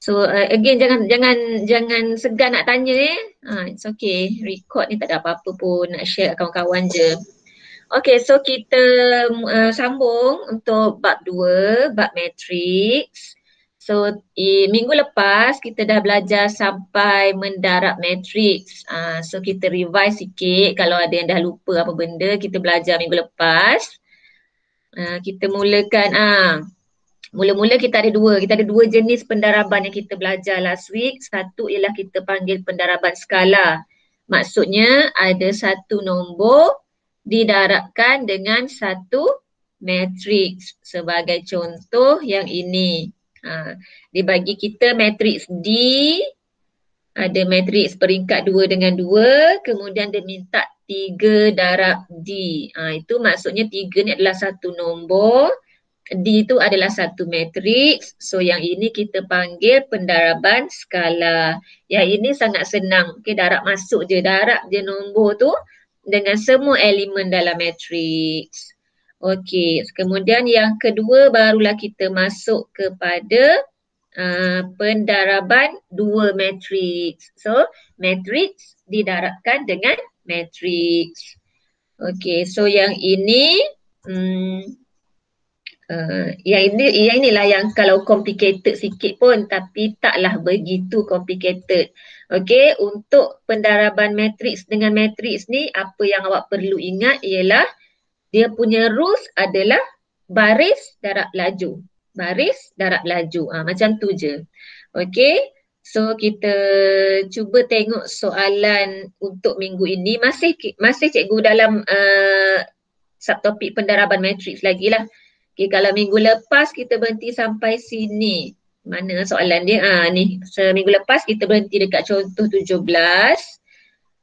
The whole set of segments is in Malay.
So again jangan segan nak tanya it's okay. Record ni tak ada apa-apa pun, nak share kawan-kawan je. Okay, so kita sambung untuk bab 2, bab matrix. So minggu lepas kita dah belajar sampai mendarab matrix. So kita revise sikit kalau ada yang dah lupa apa benda kita belajar minggu lepas. Kita mulakan mula-mula kita ada dua jenis pendaraban yang kita belajar last week. Satu ialah kita panggil pendaraban skala. Maksudnya ada satu nombor didarabkan dengan satu matriks. Sebagai contoh yang ini. Dia bagi kita matriks D, ada matriks peringkat 2 dengan 2, kemudian dia minta 3 darab D. Itu maksudnya 3 ni adalah satu nombor. D itu adalah satu matriks. So yang ini kita panggil pendaraban skala. Yang ini sangat senang. Okay, darab masuk je. Darab je nombor tu dengan semua elemen dalam matriks. Okey, kemudian yang kedua barulah kita masuk kepada pendaraban dua matriks. So matriks didarabkan dengan matriks. Okey, so yang ini yang inilah yang kalau complicated sikit pun tapi taklah begitu complicated. Okey, untuk pendaraban matriks dengan matriks ni apa yang awak perlu ingat ialah dia punya rules adalah baris darab laju. Baris darab laju. Macam tu je. Okey. So kita cuba tengok soalan untuk minggu ini. Masih cikgu dalam subtopik pendaraban matriks lagi lah. Okay, kalau minggu lepas kita berhenti sampai sini. Mana soalan dia? Ni. Seminggu lepas kita berhenti dekat contoh 17.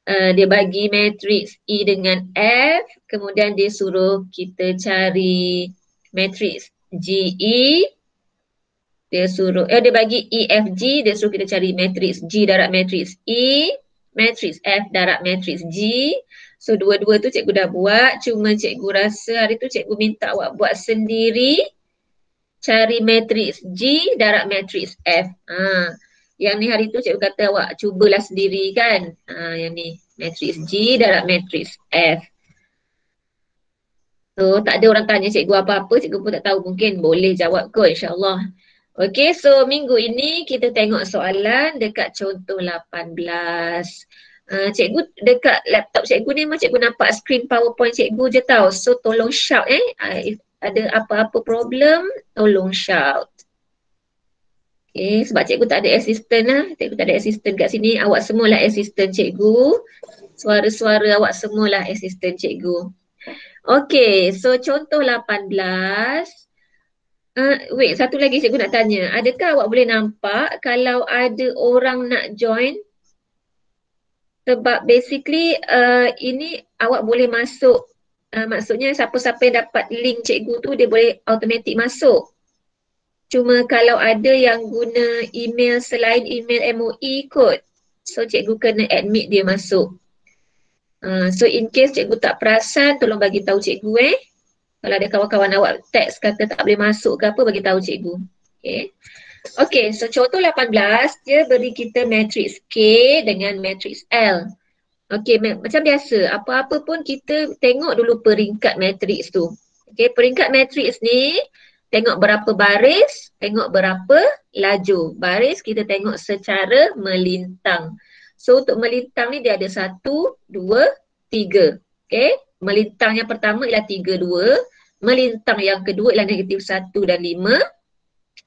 Dia bagi matriks E dengan F. Kemudian dia suruh kita cari matriks GE. Dia suruh, dia bagi EFG. Dia suruh kita cari matriks G darab matriks E. Matriks F darab matriks G. So dua-dua tu cikgu dah buat, cuma cikgu rasa hari tu cikgu minta awak buat sendiri cari matriks G darab matriks F. Yang ni hari tu cikgu kata awak cubalah sendiri kan. Yang ni matriks G darab matriks F. So tak ada orang tanya cikgu apa-apa, cikgu pun tak tahu, mungkin boleh jawab kot insyaAllah. Okay, so minggu ini kita tengok soalan dekat contoh 18. Cikgu dekat laptop cikgu ni memang cikgu nampak screen PowerPoint cikgu je tau. So tolong shout if ada apa-apa problem, tolong shout. Okay, sebab cikgu tak ada assistant lah. Cikgu tak ada assistant kat sini. Awak semualah assistant cikgu. Suara-suara awak semualah assistant cikgu. Okay, so contoh 18. Wait, satu lagi cikgu nak tanya. Adakah awak boleh nampak kalau ada orang nak join? Sebab basically ini awak boleh masuk, maksudnya siapa-siapa yang dapat link cikgu tu dia boleh automatic masuk. Cuma kalau ada yang guna email selain email MOE kot, so cikgu kena admit dia masuk. So in case cikgu tak perasan, tolong bagi tahu cikgu Kalau ada kawan-kawan awak teks kata tak boleh masuk ke apa, bagi tahu cikgu. Okay. Okay, so contoh 18, dia beri kita matriks K dengan matriks L. Okay, macam biasa, apa-apa pun kita tengok dulu peringkat matriks tu. Okay, peringkat matriks ni, tengok berapa baris, tengok berapa laju. Baris kita tengok secara melintang. So, untuk melintang ni dia ada 1, 2, 3. Okay, melintang yang pertama ialah 3, 2. Melintang yang kedua ialah negatif 1 dan 5.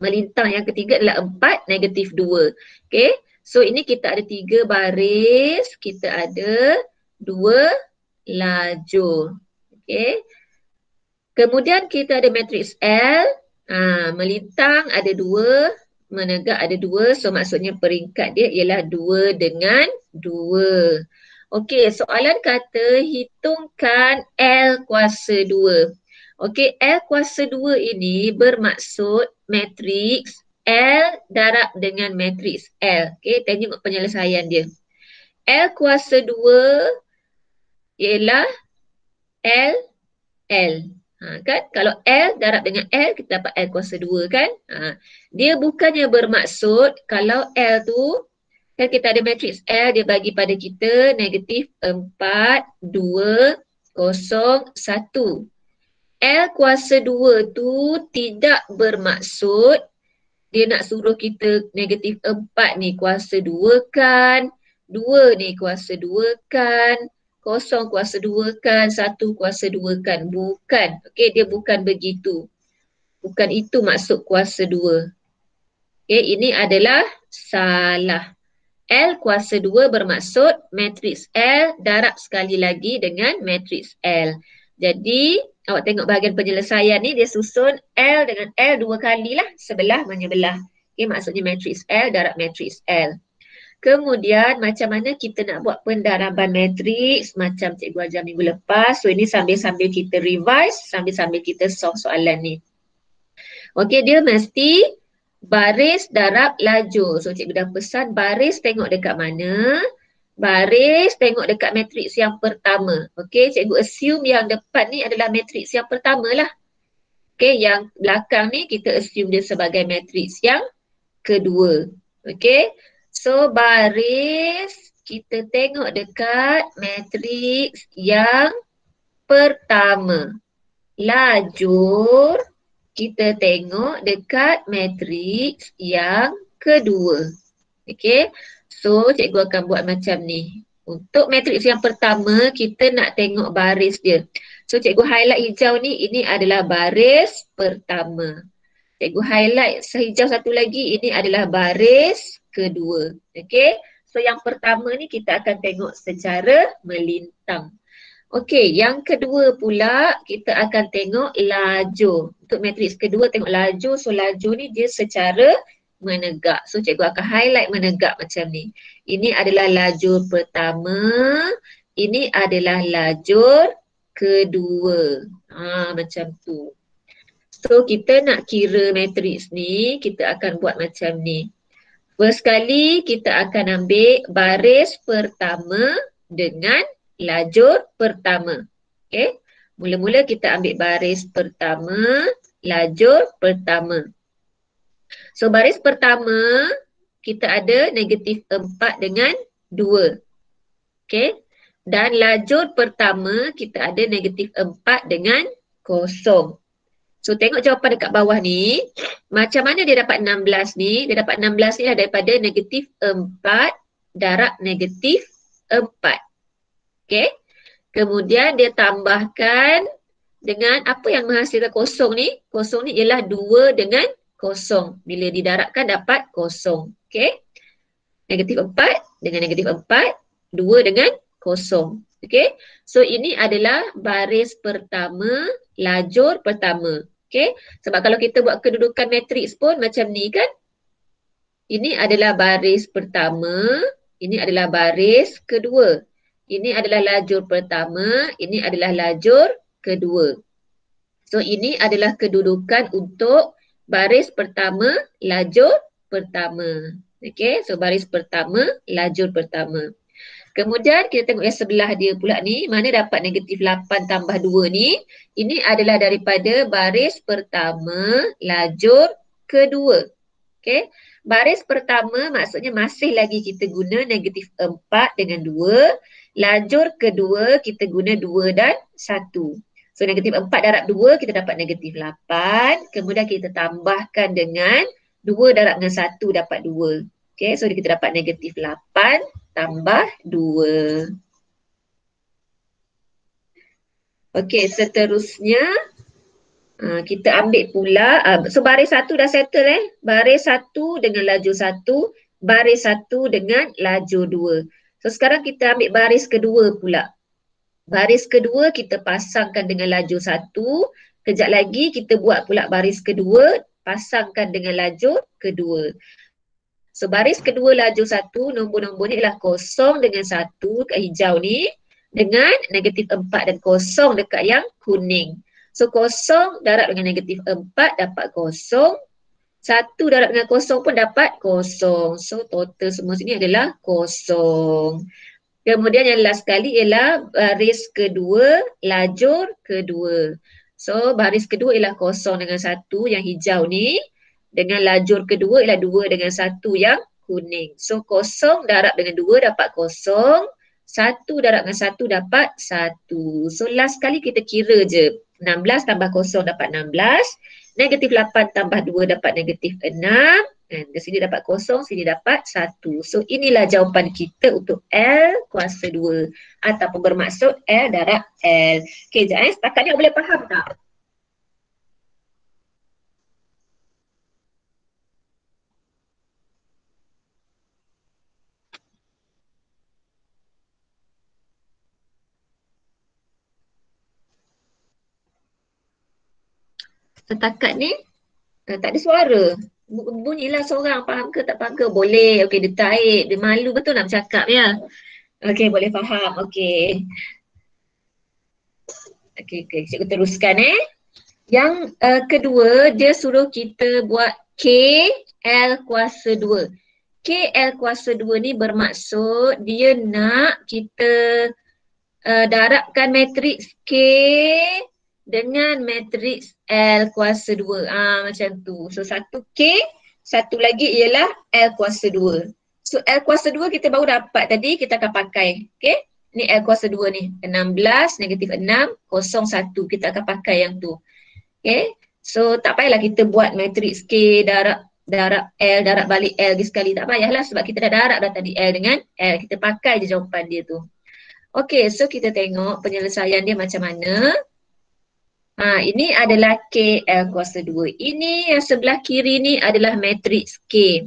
Melintang yang ketiga adalah 4, negatif 2. Okay. So ini kita ada 3 baris, kita ada 2 lajur. Okay. Kemudian kita ada matriks L. Melintang ada 2, menegak ada 2. So maksudnya peringkat dia ialah 2 dengan 2. Okay, soalan kata hitungkan L kuasa 2. Okey, L kuasa 2 ini bermaksud matriks L darab dengan matriks L. Okey, tengok penyelesaian dia. L kuasa 2 ialah L, L. Kan? Kalau L darab dengan L, kita dapat L kuasa 2 kan? Dia bukannya bermaksud kalau L tu, kan kita ada matriks L, dia bagi pada kita negatif 4, 2, 0, 1. L kuasa 2 tu tidak bermaksud dia nak suruh kita negatif 4 ni kuasa 2 kan, 2 ni kuasa 2 kan, 0 kuasa 2 kan, 1 kuasa 2 kan. Bukan. Okey, dia bukan begitu. Bukan itu maksud kuasa 2. Okey, ini adalah salah. L kuasa 2 bermaksud matriks L darab sekali lagi dengan matriks L. Jadi, awak tengok bahagian penyelesaian ni dia susun L dengan L 2 kali lah, sebelah menyebelah. Okay, maksudnya matriks L darab matriks L. Kemudian macam mana kita nak buat pendaraban matriks macam cikgu ajar minggu lepas. So ini sambil-sambil kita revise, sambil-sambil kita solve soalan ni. Okey, dia mesti baris darab lajur. So cikgu dah pesan baris tengok dekat mana. Baris tengok dekat matriks yang pertama. Okey, cikgu assume yang depan ni adalah matriks yang pertama lah. Okey, yang belakang ni kita assume dia sebagai matriks yang kedua. Okey, so baris kita tengok dekat matriks yang pertama. Lajur kita tengok dekat matriks yang kedua. Okey, so cikgu akan buat macam ni. Untuk matriks yang pertama, kita nak tengok baris dia. So cikgu highlight hijau ni, ini adalah baris pertama. Cikgu highlight hijau satu lagi, ini adalah baris kedua. Okey, so yang pertama ni kita akan tengok secara melintang. Okey, yang kedua pula kita akan tengok lajur. Untuk matriks kedua tengok lajur, so lajur ni dia secara menegak. So cikgu akan highlight menegak macam ni. Ini adalah lajur pertama, ini adalah lajur kedua. Macam tu. So kita nak kira matriks ni, kita akan buat macam ni. First kali kita akan ambil baris pertama dengan lajur pertama. Okay. Mula-mula kita ambil baris pertama, lajur pertama. So baris pertama kita ada negatif 4 dengan 2. Okay. Dan lajur pertama kita ada negatif 4 dengan 0. So tengok jawapan dekat bawah ni. Macam mana dia dapat 16 ni? Dia dapat 16 ni daripada negatif 4 darab negatif 4. Okay. Kemudian dia tambahkan dengan apa yang menghasilkan kosong ni. Kosong ni ialah 2 dengan kosong. Bila didarabkan dapat kosong. Okay. Negatif 4 dengan negatif 4. 2 dengan kosong. Okay. So ini adalah baris pertama, lajur pertama. Okay. Sebab kalau kita buat kedudukan matriks pun macam ni kan. Ini adalah baris pertama, ini adalah baris kedua. Ini adalah lajur pertama, ini adalah lajur kedua. So ini adalah kedudukan untuk baris pertama, lajur pertama. Okay, so baris pertama, lajur pertama. Kemudian kita tengok yang sebelah dia pula ni, mana dapat negatif 8 tambah 2 ni. Ini adalah daripada baris pertama, lajur kedua. Okay, baris pertama maksudnya masih lagi kita guna negatif 4 dengan 2. Lajur kedua kita guna 2 dan 1. So negatif 4 darab 2 kita dapat negatif 8. Kemudian kita tambahkan dengan 2 darab dengan 1 dapat 2. Okay, so kita dapat negatif 8 tambah 2. Okay, seterusnya kita ambil pula. So baris 1 dah settle Baris 1 dengan lajur 1. Baris 1 dengan lajur 2. So sekarang kita ambil baris kedua pula. Baris kedua kita pasangkan dengan lajur 1. Kejap lagi kita buat pula baris kedua, pasangkan dengan lajur kedua. So baris kedua lajur 1, nombor-nombor ni adalah 0 dengan 1 kat hijau ni. Dengan negatif 4 dan 0 dekat yang kuning. So 0 darab dengan negatif 4 dapat 0. 1 darab dengan 0 pun dapat 0. So total semua sini adalah 0. Kemudian yang last sekali ialah baris kedua, lajur kedua. So baris kedua ialah 0 dengan 1 yang hijau ni. Dengan lajur kedua ialah 2 dengan 1 yang kuning. So 0 darab dengan 2 dapat 0. 1 darab dengan 1 dapat 1. So last kali kita kira je. 16 tambah 0 dapat 16. Negatif 8 tambah 2 dapat negatif 6. Di sini dapat 0, sini dapat 1. So inilah jawapan kita untuk L kuasa 2. Ataupun bermaksud L darab L. Okey, sekejap setakat ni boleh faham tak? Setakat ni tak ada suara. Bunyilah seorang, faham ke tak faham ke? Boleh. Okey, dia taib. Dia malu betul nak bercakap ya. Okey, boleh faham. Okey. Okey, cikgu teruskan Yang kedua, dia suruh kita buat K L kuasa 2. K L kuasa 2 ni bermaksud dia nak kita darabkan matriks K dengan matriks L kuasa 2. Macam tu. So satu K, satu lagi ialah L kuasa 2. So L kuasa 2 kita baru dapat tadi, kita akan pakai. Okay. Ni L kuasa 2 ni. 16, negatif 6, 0, 1. Kita akan pakai yang tu. Okay. So tak payahlah kita buat matriks K darab L, darab balik L sekali. Tak payahlah sebab kita dah darab dah tadi L dengan L. Kita pakai je jawapan dia tu. Okay, so kita tengok penyelesaian dia macam mana. Ini adalah K L kuasa 2. Ini yang sebelah kiri ni adalah matriks K.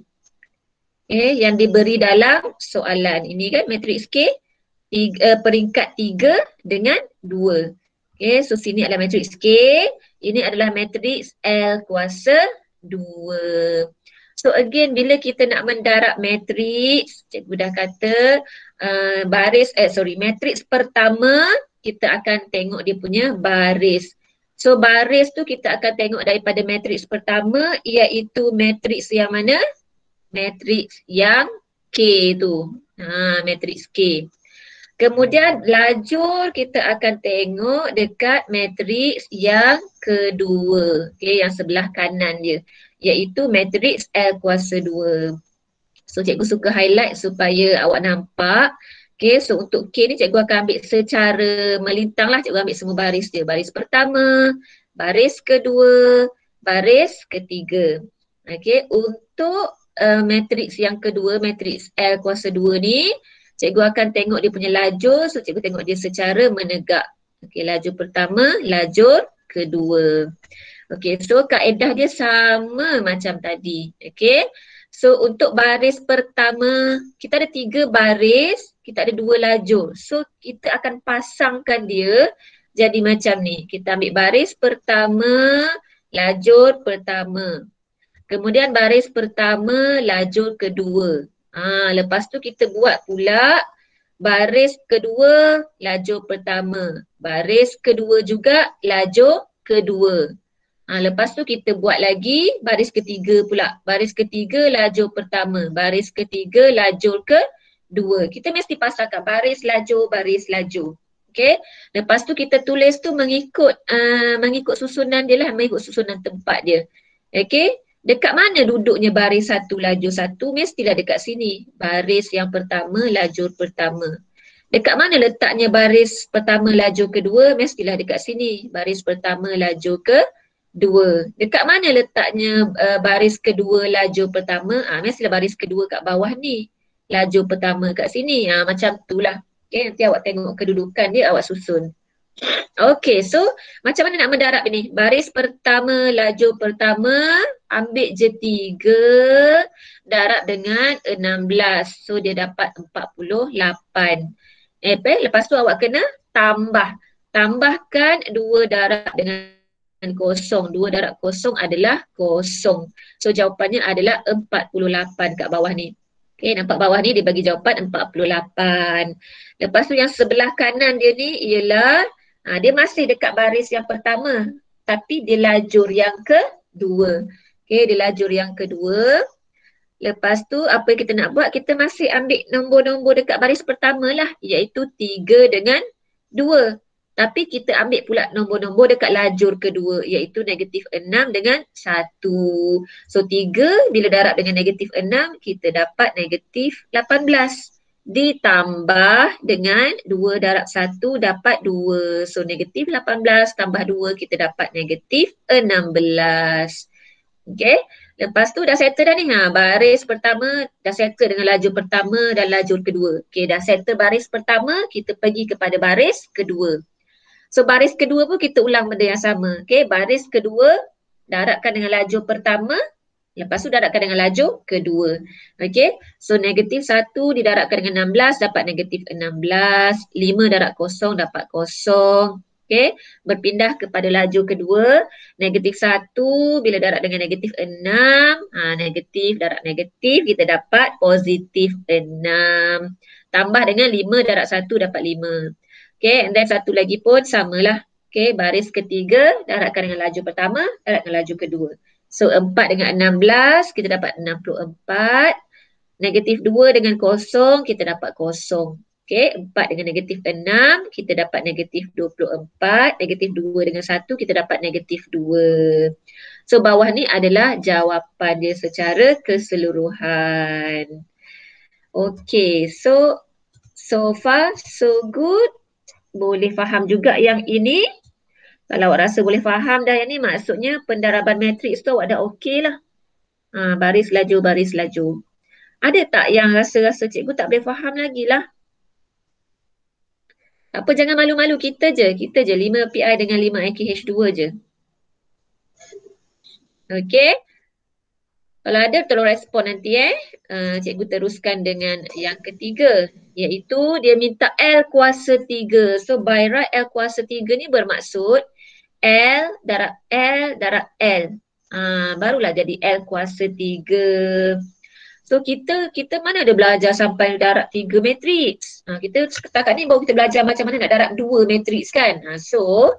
Okay, yang diberi dalam soalan. Ini kan matriks K peringkat 3 dengan 2. Okay, so sini adalah matriks K. Ini adalah matriks L kuasa 2. So again, bila kita nak mendarab matriks, cikgu dah kata matriks pertama kita akan tengok dia punya baris. So baris tu kita akan tengok daripada matriks pertama, iaitu matriks yang mana? Matriks yang K tu. Matriks K. Kemudian lajur kita akan tengok dekat matriks yang kedua. Okay, yang sebelah kanan dia. Iaitu matriks L kuasa 2. So cikgu suka highlight supaya awak nampak. Okay, so untuk K ni cikgu akan ambil secara melintang lah. Cikgu ambil semua baris dia. Baris pertama, baris kedua, baris ketiga. Okay, untuk matriks yang kedua, matriks L kuasa 2 ni, cikgu akan tengok dia punya lajur. So cikgu tengok dia secara menegak. Okay, lajur pertama, lajur kedua. Okay, so kaedah dia sama macam tadi. Okay, so untuk baris pertama, kita ada 3 baris, kita ada 2 lajur. So kita akan pasangkan dia jadi macam ni. Kita ambil baris pertama, lajur pertama. Kemudian baris pertama, lajur kedua. Lepas tu kita buat pula baris kedua, lajur pertama. Baris kedua juga, lajur kedua. Lepas tu kita buat lagi baris ketiga pula. Baris ketiga, lajur pertama. Baris ketiga, lajur kedua. Kita mesti pasangkan baris, lajur, baris, lajur. Okay. Lepas tu kita tulis tu mengikut susunan dia lah, mengikut susunan tempat dia. Okay. Dekat mana duduknya baris satu, lajur satu? Mestilah dekat sini. Baris yang pertama, lajur pertama. Dekat mana letaknya baris pertama, lajur kedua? Mestilah dekat sini. Baris pertama, lajur kedua. Dekat mana letaknya baris kedua, lajur pertama? Mestilah baris kedua kat bawah ni. Lajur pertama kat sini. Macam tu lah. Okay, nanti awak tengok kedudukan dia, awak susun. Okay, so macam mana nak mendarab ini? Baris pertama, lajur pertama, ambil je 3, darab dengan 16. So dia dapat 48. Lepas tu awak kena tambah. Tambahkan 2 darab dengan 0. 2 darab 0 adalah 0. So jawapannya adalah 48 kat bawah ni. Okay, nampak bawah ni dia bagi jawapan 48. Lepas tu yang sebelah kanan dia ni ialah dia masih dekat baris yang pertama, tapi dia lajur yang kedua. Okay, dia lajur yang kedua. Lepas tu apa yang kita nak buat? Kita masih ambil nombor-nombor dekat baris pertama lah, iaitu 3 dengan 2. Tapi kita ambil pula nombor-nombor dekat lajur kedua iaitu negatif 6 dengan 1. So 3 bila darab dengan negatif 6 kita dapat negatif 18. Ditambah dengan 2 darab 1 dapat 2. So negatif 18 tambah 2 kita dapat negatif 16. Okay. Lepas tu dah settle dah ni. Baris pertama dah settle dengan lajur pertama dan lajur kedua. Okay, dah settle baris pertama, kita pergi kepada baris kedua. So baris kedua pun kita ulang benda yang sama. Okay, baris kedua darabkan dengan lajur pertama, lepas tu darabkan dengan lajur kedua. Okay, so negatif 1 didarabkan dengan 16 dapat negatif 16. 5 darab kosong dapat kosong. Okay, berpindah kepada lajur kedua. Negatif 1 bila darab dengan negatif 6. Negatif darab negatif kita dapat positif 6. Tambah dengan 5 darab 1 dapat 5. Okay, and then satu lagi pun samalah. Okay, baris ketiga darabkan dengan lajur pertama, darab dengan lajur kedua. So 4 dengan 16 kita dapat 64. Negatif 2 dengan kosong kita dapat kosong. Okay, 4 dengan negatif 6 kita dapat negatif 24. Negatif 2 dengan 1 kita dapat negatif 2. So bawah ni adalah jawapan dia secara keseluruhan. Okay, so far so good. Boleh faham juga yang ini. Kalau awak rasa boleh faham dah yang ni, maksudnya pendaraban matriks tu awak dah okey lah. Baris laju, baris laju. Ada tak yang rasa-rasa cikgu tak boleh faham lagi lah? Tak apa, jangan malu-malu, kita je 5 PI dengan 5 IKH2 je. Okey. Kalau ada tolong respon nanti cikgu teruskan dengan yang ketiga, iaitu dia minta L kuasa 3. So by right L kuasa 3 ni bermaksud L darab L. Barulah jadi L kuasa 3. So kita mana ada belajar sampai darab 3 matriks. Kita setakat ni baru kita belajar macam mana nak darab 2 matriks kan. So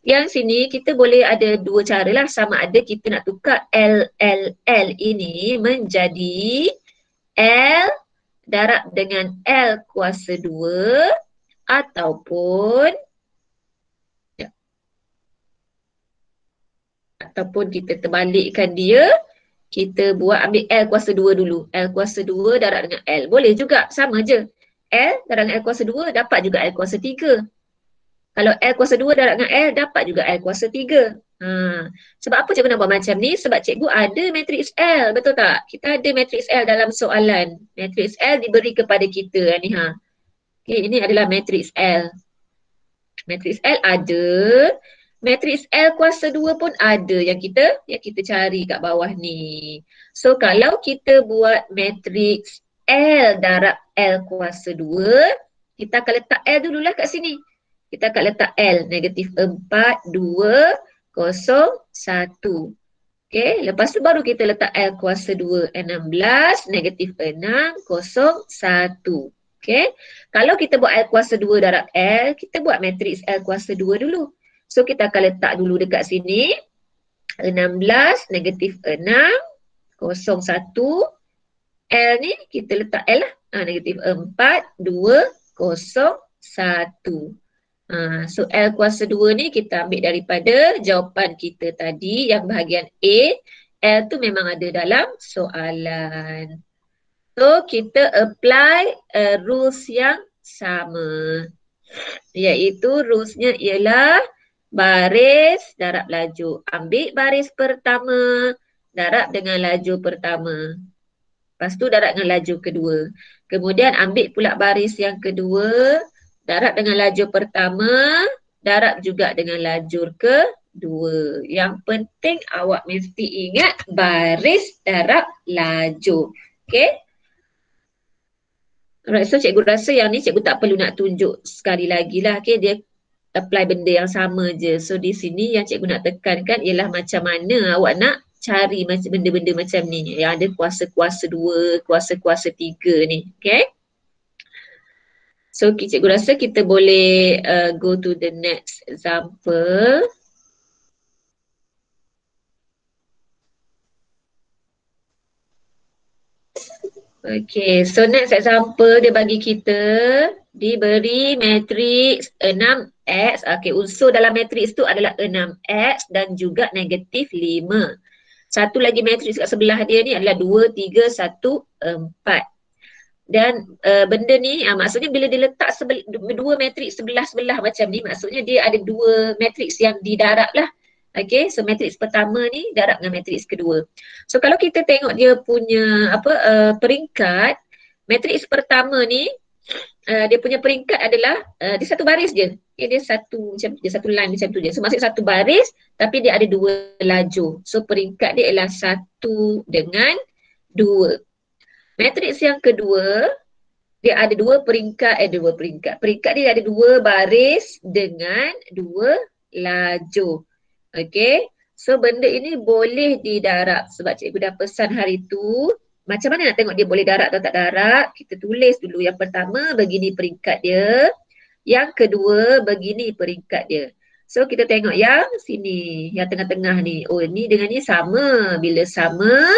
yang sini kita boleh ada dua cara lah. Sama ada kita nak tukar L ini menjadi L darab dengan L kuasa 2 ataupun kita terbalikkan dia. Kita buat ambil L kuasa 2 dulu. L kuasa 2 darab dengan L. Boleh juga, sama je. L darab dengan L kuasa 2 dapat juga L kuasa 3. Kalau L kuasa 2 darab dengan L dapat juga L kuasa 3. Sebab apa cikgu nak buat macam ni? Sebab cikgu ada matriks L, betul tak? Kita ada matriks L dalam soalan. Matriks L diberi kepada kita ni. Okay, ini adalah matriks L. Matriks L ada. Matriks L kuasa 2 pun ada yang kita cari kat bawah ni. So kalau kita buat matriks L darab L kuasa 2, kita akan letak L dululah kat sini. Kita akan letak L negatif 4, 2, 0, 1. Okay, lepas tu baru kita letak L kuasa 2, 16, negatif 6, 0, 1. Okay, kalau kita buat L kuasa 2 darab L, kita buat matriks L kuasa 2 dulu. So kita akan letak dulu dekat sini 16, negatif 6, 0, 1. L ni kita letak L lah. Negatif 4, 2, 0, 1. So L kuasa 2 ni kita ambil daripada jawapan kita tadi yang bahagian A. L tu memang ada dalam soalan. So kita apply rules yang sama. Iaitu rulesnya ialah baris darab laju. Ambil baris pertama, darab dengan laju pertama. Lepas tu darab dengan laju kedua. Kemudian ambil pula baris yang kedua, darab dengan laju pertama, darab juga dengan lajur kedua. Yang penting awak mesti ingat baris darab laju. Okay? Alright, so cikgu rasa yang ni cikgu tak perlu nak tunjuk sekali lagi lah. Okay, dia apply benda yang sama je. So di sini yang cikgu nak tekankan ialah macam mana awak nak cari macam benda-benda macam ni. Yang ada kuasa-kuasa 2, kuasa-kuasa 3 ni. Okay. So cikgu rasa kita boleh go to the next example. Okay, so next example dia bagi kita diberi matriks 6 6X. Okey, unsur dalam matriks tu adalah 6X dan juga negatif 5. Satu lagi matriks kat sebelah dia ni adalah 2, 3, 1, 4. Dan benda ni maksudnya bila diletak dua matriks sebelah-sebelah macam ni, maksudnya dia ada dua matriks yang didarab lah. Okay, so matriks pertama ni darab dengan matriks kedua. So kalau kita tengok dia punya peringkat, matriks pertama ni dia punya peringkat adalah dia satu baris je. Okay, dia satu macam dia satu line macam tu je. So maksud satu baris tapi dia ada dua lajur. So peringkat dia ialah 1 dengan 2. Matriks yang kedua, dia ada dua peringkat. Peringkat dia ada dua baris dengan dua lajur. Okay. So benda ini boleh didarab sebab cikgu dah pesan hari tu. Macam mana nak tengok dia boleh darab atau tak darab? Kita tulis dulu. Yang pertama, begini peringkat dia. Yang kedua, begini peringkat dia. So kita tengok yang sini, yang tengah-tengah ni. Oh, ni dengan ni sama. Bila sama,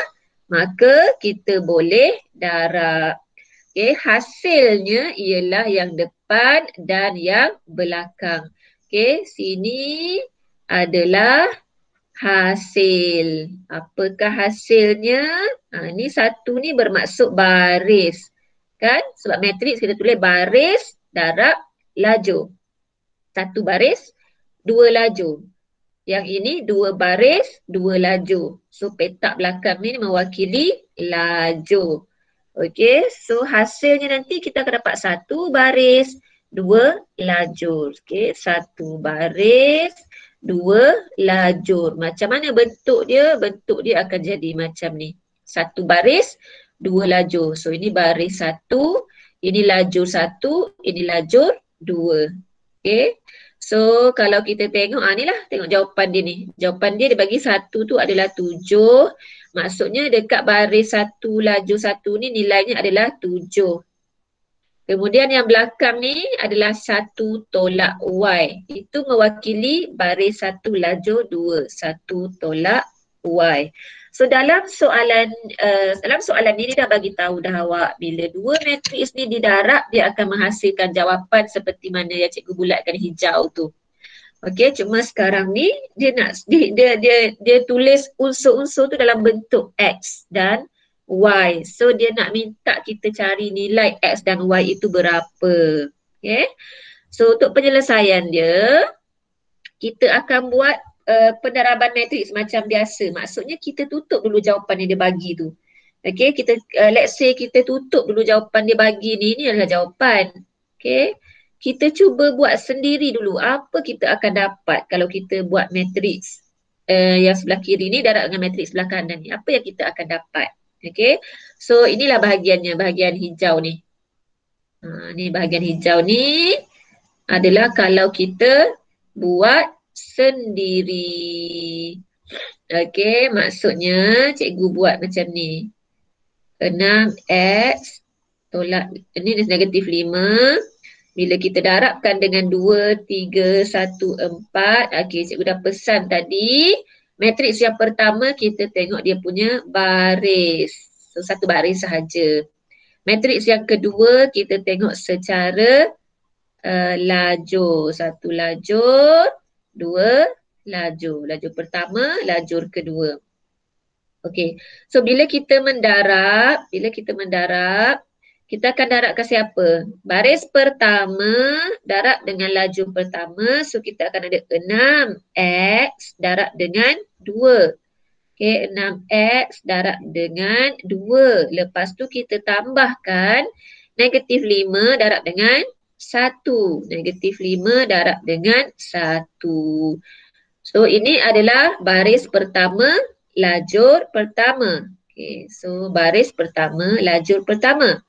maka kita boleh darab. Okay, hasilnya ialah yang depan dan yang belakang. Okay, sini adalah hasil. Apakah hasilnya? Ni satu ni bermaksud baris. Kan? Sebab matriks kita tulis baris darab lajur. Satu baris, dua lajur. Yang ini dua baris, dua lajur. So petak belakang ni mewakili lajur. Okey, so hasilnya nanti kita akan dapat satu baris, dua lajur. Okey, satu baris, dua lajur. Macam mana bentuk dia? Bentuk dia akan jadi macam ni. Satu baris, dua lajur. So ini baris satu, ini lajur satu, ini lajur dua. Okey. So kalau kita tengok, ni lah tengok jawapan dia ni. Jawapan dia bagi satu tu adalah 7. Maksudnya dekat baris satu lajur satu ni nilainya adalah 7. Kemudian yang belakang ni adalah 1 tolak Y. Itu mewakili baris satu lajur 2. 1 tolak Y. So dalam soalan ni dia dah bagi tahu dah awak bila dua matriks ni didarab dia akan menghasilkan jawapan seperti mana yang cikgu bulatkan hijau tu. Okey, cuma sekarang ni dia tulis unsur-unsur tu dalam bentuk X dan Y. So dia nak minta kita cari nilai X dan Y itu berapa. Okey. So untuk penyelesaian dia kita akan buat pendaraban matriks macam biasa. Maksudnya kita tutup dulu jawapan yang dia bagi tu. Okey, kita let's say kita tutup dulu jawapan dia bagi ni. Ini adalah jawapan. Okey. Kita cuba buat sendiri dulu apa kita akan dapat kalau kita buat matriks yang sebelah kiri ni darab dengan matriks sebelah kanan ni. Apa yang kita akan dapat? Okey. So inilah bahagiannya, bahagian hijau ni. Ni bahagian hijau ni adalah kalau kita buat sendiri. Okey, maksudnya cikgu buat macam ni. 6X tolak, ini negatif 5. Bila kita darabkan dengan 2, 3, 1, 4. Okey, cikgu dah pesan tadi. Matriks yang pertama kita tengok dia punya baris. So satu baris sahaja. Matriks yang kedua kita tengok secara lajur. Satu lajur, dua lajur. Lajur pertama, lajur kedua. Okey. So bila kita mendarab, kita akan darabkan siapa? Baris pertama darab dengan lajur pertama. So kita akan ada 6X darab dengan 2. Okey, 6X darab dengan 2. Lepas tu kita tambahkan negatif 5 darab dengan 1. Negatif 5 darab dengan 1. So ini adalah baris pertama, lajur pertama. Okay, so baris pertama, lajur pertama.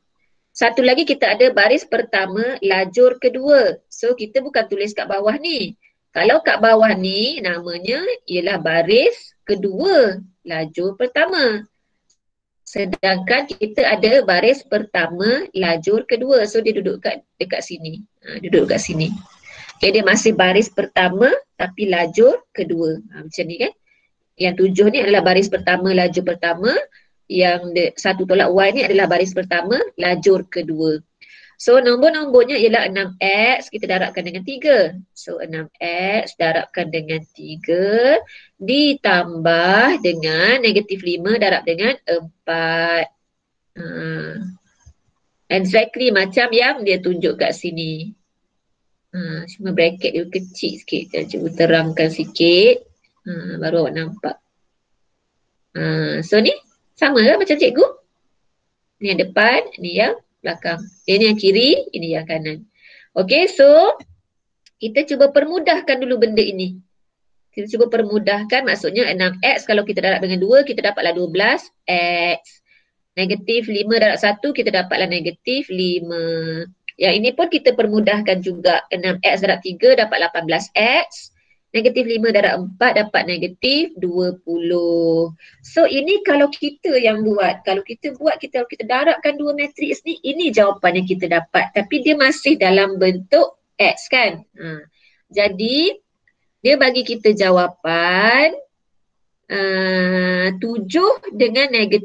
Satu lagi kita ada baris pertama, lajur kedua. So kita bukan tulis kat bawah ni. Kalau kat bawah ni namanya ialah baris kedua, lajur pertama. Sedangkan kita ada baris pertama, lajur kedua. So dia duduk dekat sini. Duduk kat sini. Okay, dia masih baris pertama tapi lajur kedua. Macam ni kan. Yang 7 ni adalah baris pertama, lajur pertama. Yang 1 tolak Y ni adalah baris pertama, lajur kedua. So nombor-nombornya ialah 6X kita darabkan dengan 3. So 6X darabkan dengan 3 ditambah dengan negatif 5 darab dengan 4. Exactly macam yang dia tunjuk kat sini. Cuma bracket dia kecil sikit. Saya cuba terangkan sikit. Baru awak nampak. So ni sama lah macam cikgu. Ni yang depan, ni yang belakang. Ini yang kiri, ini yang kanan. Okay, so kita cuba permudahkan dulu benda ini. Kita cuba permudahkan, maksudnya 6X kalau kita darab dengan 2, kita dapatlah 12X. Negatif 5 darab 1, kita dapatlah negatif 5. Yang ini pun kita permudahkan juga. 6X darab 3 dapat 18X. Negatif 5 darab 4 dapat negatif 20. So ini kalau kita yang buat. Kalau kita darabkan dua matriks ni, ini jawapan yang kita dapat. Tapi dia masih dalam bentuk X kan. Jadi dia bagi kita jawapan 7 dengan 7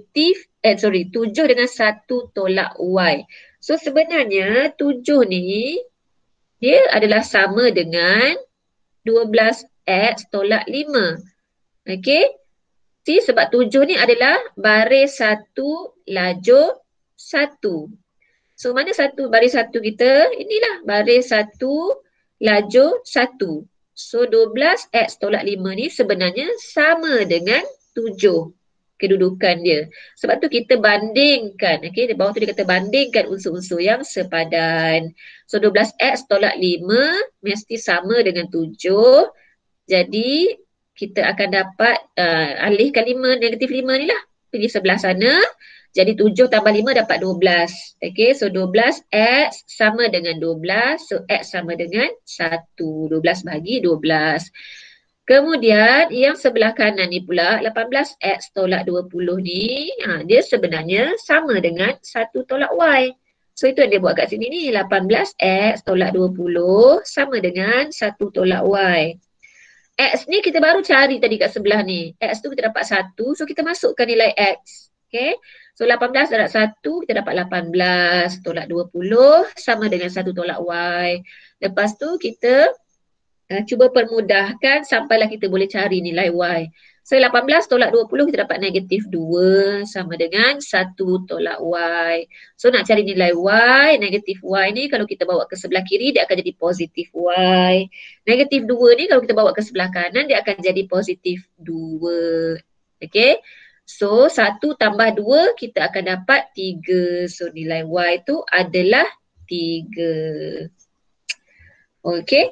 dengan 1 tolak Y. So sebenarnya 7 ni dia adalah sama dengan 12X tolak 5. Okey. Sebab 7 ni adalah baris 1 lajur 1. So mana satu baris 1 kita? Inilah baris 1 lajur 1. So 12X tolak 5 ni sebenarnya sama dengan 7 kedudukan dia. Sebab tu kita bandingkan. Okay, di bawah tu dia kata bandingkan unsur-unsur yang sepadan. So 12X tolak 5 mesti sama dengan 7. Jadi kita akan dapat alihkan 5, negatif 5 ni lah. Pergi sebelah sana. Jadi 7 tambah 5 dapat 12. Okay, so 12X sama dengan 12. So X sama dengan 1. 12 bagi 12. Kemudian yang sebelah kanan ni pula 18X tolak 20 ni dia sebenarnya sama dengan 1 tolak Y. So itu yang dia buat kat sini ni 18X tolak 20 sama dengan 1 tolak Y. X ni kita baru cari tadi kat sebelah ni. X tu kita dapat 1 so kita masukkan nilai X. Okay. So 18 darab 1 kita dapat 18 tolak 20 sama dengan 1 tolak Y. Lepas tu kita cuba permudahkan sampailah kita boleh cari nilai Y. So 18 tolak 20 kita dapat negatif 2 sama dengan 1 tolak Y. So nak cari nilai Y, negatif Y ni kalau kita bawa ke sebelah kiri dia akan jadi positif Y. Negatif 2 ni kalau kita bawa ke sebelah kanan dia akan jadi positif 2. Okay. So 1 tambah 2 kita akan dapat 3. So nilai Y tu adalah 3. Okay.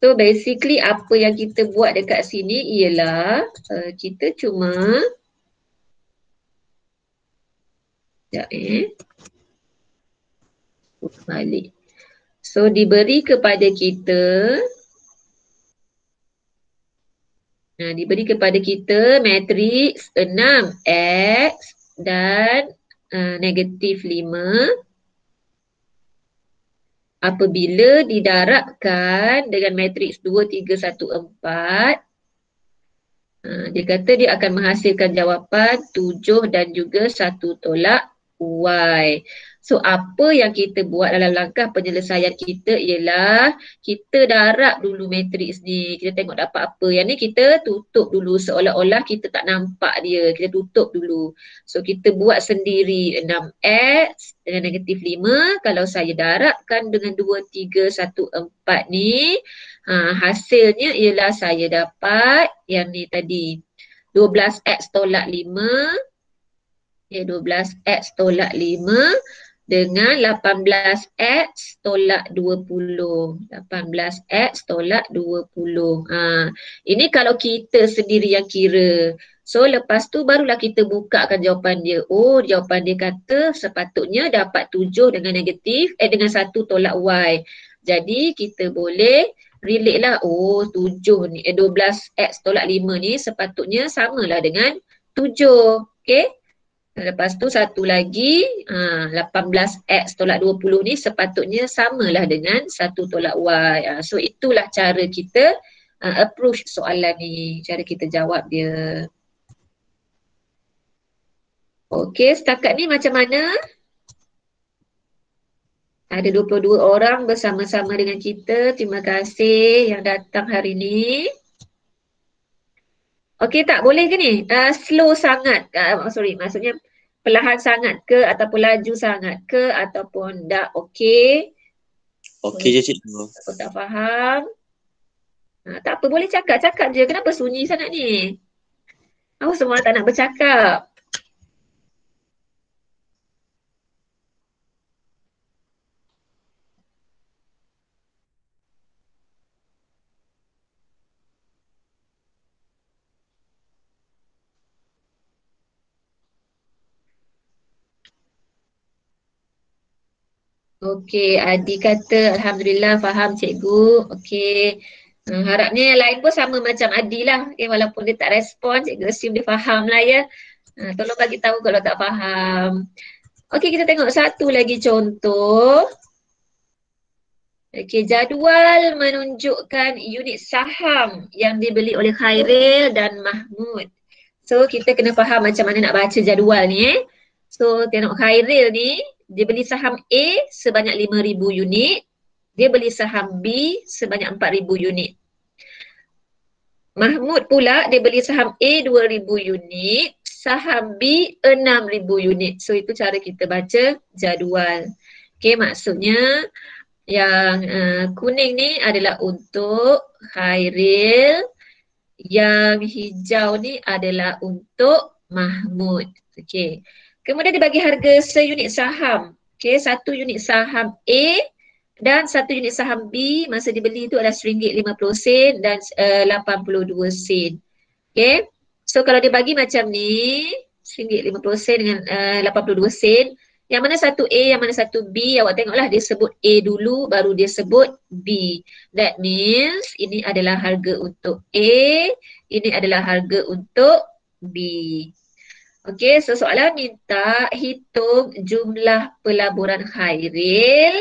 So basically apa yang kita buat dekat sini ialah kita cuma balik. So diberi kepada kita matriks 6X dan negatif 5 apabila didarabkan dengan matriks 2, 3, 1, 4. Dia kata dia akan menghasilkan jawapan 7 dan juga 1 tolak Y. So apa yang kita buat dalam langkah penyelesaian kita ialah kita darab dulu matriks ni. Kita tengok dapat apa. Yang ni kita tutup dulu seolah-olah kita tak nampak dia. Kita tutup dulu. So kita buat sendiri 6X dengan negatif 5. Kalau saya darabkan dengan 2, 3, 1, 4 ni. Hasilnya ialah saya dapat yang ni tadi. 12X tolak 5. 12X tolak 5 dengan 18X tolak 20. 18X tolak 20. Ini kalau kita sendiri yang kira. So lepas tu barulah kita bukakan jawapan dia. Oh, jawapan dia kata sepatutnya dapat 7 dengan negatif dengan 1 tolak Y. Jadi kita boleh relate lah. Oh, 7 ni 12X tolak 5 ni sepatutnya samalah dengan 7. Okay. Lepas tu satu lagi 18X tolak 20 ni sepatutnya samalah dengan 1 tolak Y. So itulah cara kita approach soalan ni, cara kita jawab dia. Okey, setakat ni macam mana? Ada 22 orang bersama-sama dengan kita. Terima kasih yang datang hari ini. Okey tak? Boleh ke ni? Slow sangat. Sorry, maksudnya perlahan sangat ke ataupun laju sangat ke ataupun dah okey? Okey je cikgu. Aku tak faham. Tak apa, boleh cakap-cakap je. Kenapa sunyi sangat ni? Aku semua tak nak bercakap. Okey, Adi kata Alhamdulillah faham cikgu. Okey. Harapnya yang lain pun sama macam Adi lah. Okay, walaupun dia tak respon, cikgu assume dia faham lah ya. Tolong bagi tahu kalau tak faham. Okey, kita tengok satu lagi contoh. Okey, jadual menunjukkan unit saham yang dibeli oleh Khairil dan Mahmud. So, kita kena faham macam mana nak baca jadual ni So, tengok Khairil ni, dia beli saham A sebanyak 5,000 unit. Dia beli saham B sebanyak 4,000 unit. Mahmud pula, dia beli saham A 2,000 unit, saham B 6,000 unit. So, itu cara kita baca jadual. Okay, maksudnya yang kuning ni adalah untuk Khairil, yang hijau ni adalah untuk Mahmud. Okay. Kemudian dia bagi harga seunit saham. Okay, satu unit saham A dan satu unit saham B masa dibeli itu adalah RM1.50 dan 82 sen. Okay, so kalau dia bagi macam ni, RM1.50 dengan 82 sen, yang mana satu A, yang mana satu B, awak tengoklah dia sebut A dulu baru dia sebut B. That means ini adalah harga untuk A, ini adalah harga untuk B. Okey, so soalan minta hitung jumlah pelaburan Khairil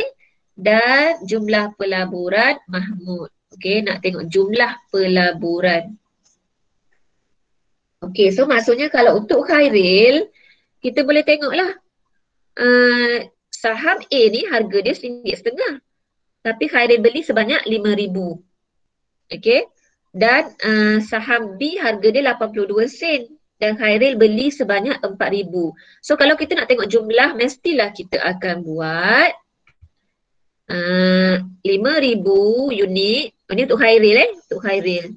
dan jumlah pelaburan Mahmud. Okey, nak tengok jumlah pelaburan. Okey, so maksudnya kalau untuk Khairil, kita boleh tengoklah saham A ni harga dia RM1.50. Tapi Khairil beli sebanyak 5,000. Okey, dan saham B harga dia 82 sen. Dan Khairil beli sebanyak 4,000. So kalau kita nak tengok jumlah, mestilah kita akan buat 5,000 unit. Ini untuk Khairil untuk Khairil.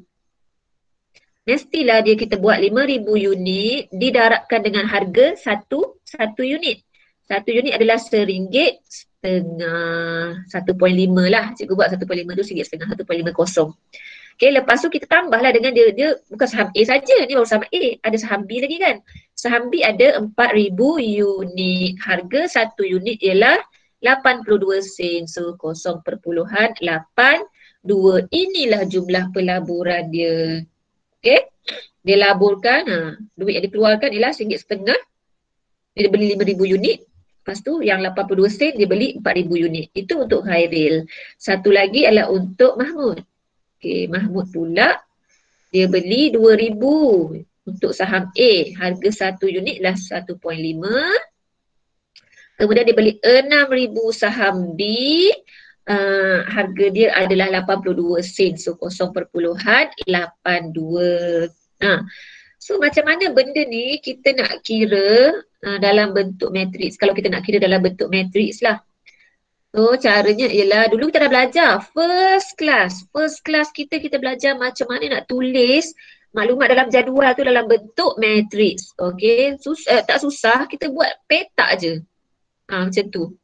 Mestilah kita buat 5,000 unit didarabkan dengan harga satu unit. Satu unit adalah RM1.50. 1.5 lah. Cikgu buat 1.5 tu RM1.50, 1.50. Okay, lepas tu kita tambahlah dengan dia bukan saham A saja, ni baru saham A, ada saham B lagi kan. Saham B ada 4,000 unit, harga satu unit ialah 82 sen, so 0.82. Inilah jumlah pelaburan dia. Okay, dia laburkan, duit yang dikeluarkan ialah RM1.50, dia beli 5,000 unit. Lepas tu yang 82 sen dia beli 4,000 unit. Itu untuk Khairil. Satu lagi adalah untuk Mahmud. Okay, Mahmud pula dia beli 2,000 untuk saham A. Harga satu unit lah 1.5. Kemudian dia beli 6,000 saham B. Harga dia adalah 82 sen. So 0.82. So macam mana benda ni kita nak kira dalam bentuk matriks. Kalau kita nak kira dalam bentuk matriks lah. So caranya ialah dulu kita dah belajar first class. First class kita belajar macam mana nak tulis maklumat dalam jadual tu dalam bentuk matriks. Okey, tak susah, kita buat petak je. Macam tu.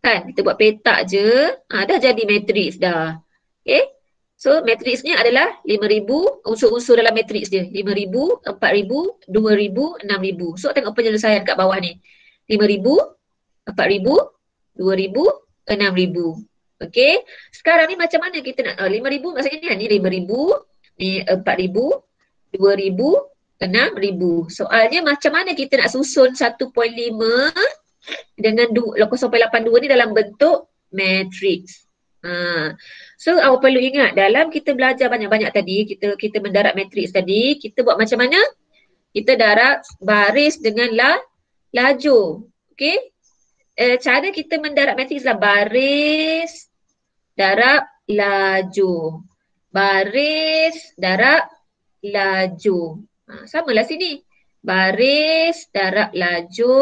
Kan, kita buat petak je, dah jadi matriks dah. Okey. So matriksnya adalah 5,000, unsur-unsur dalam matriks dia. 5,000, 4,000, 2,000, 6,000. So tengok penyelesaian kat bawah ni. 5,000, 4,000, 2,000, 6,000. Okey. Sekarang ni macam mana kita nak 5,000 maksudnya ni 5,000, ni 4,000, 2,000, 6,000. Soalnya macam mana kita nak susun 1.5 dengan 0.82 ni dalam bentuk matriks. So awak perlu ingat dalam kita belajar banyak-banyak tadi, kita mendarab matriks tadi, kita buat macam mana? Kita darab baris dengan lajur. Okey? cara kita mendarab matrik adalah baris, darab, laju. Baris, darab, laju. Samalah sini. Baris, darab, laju.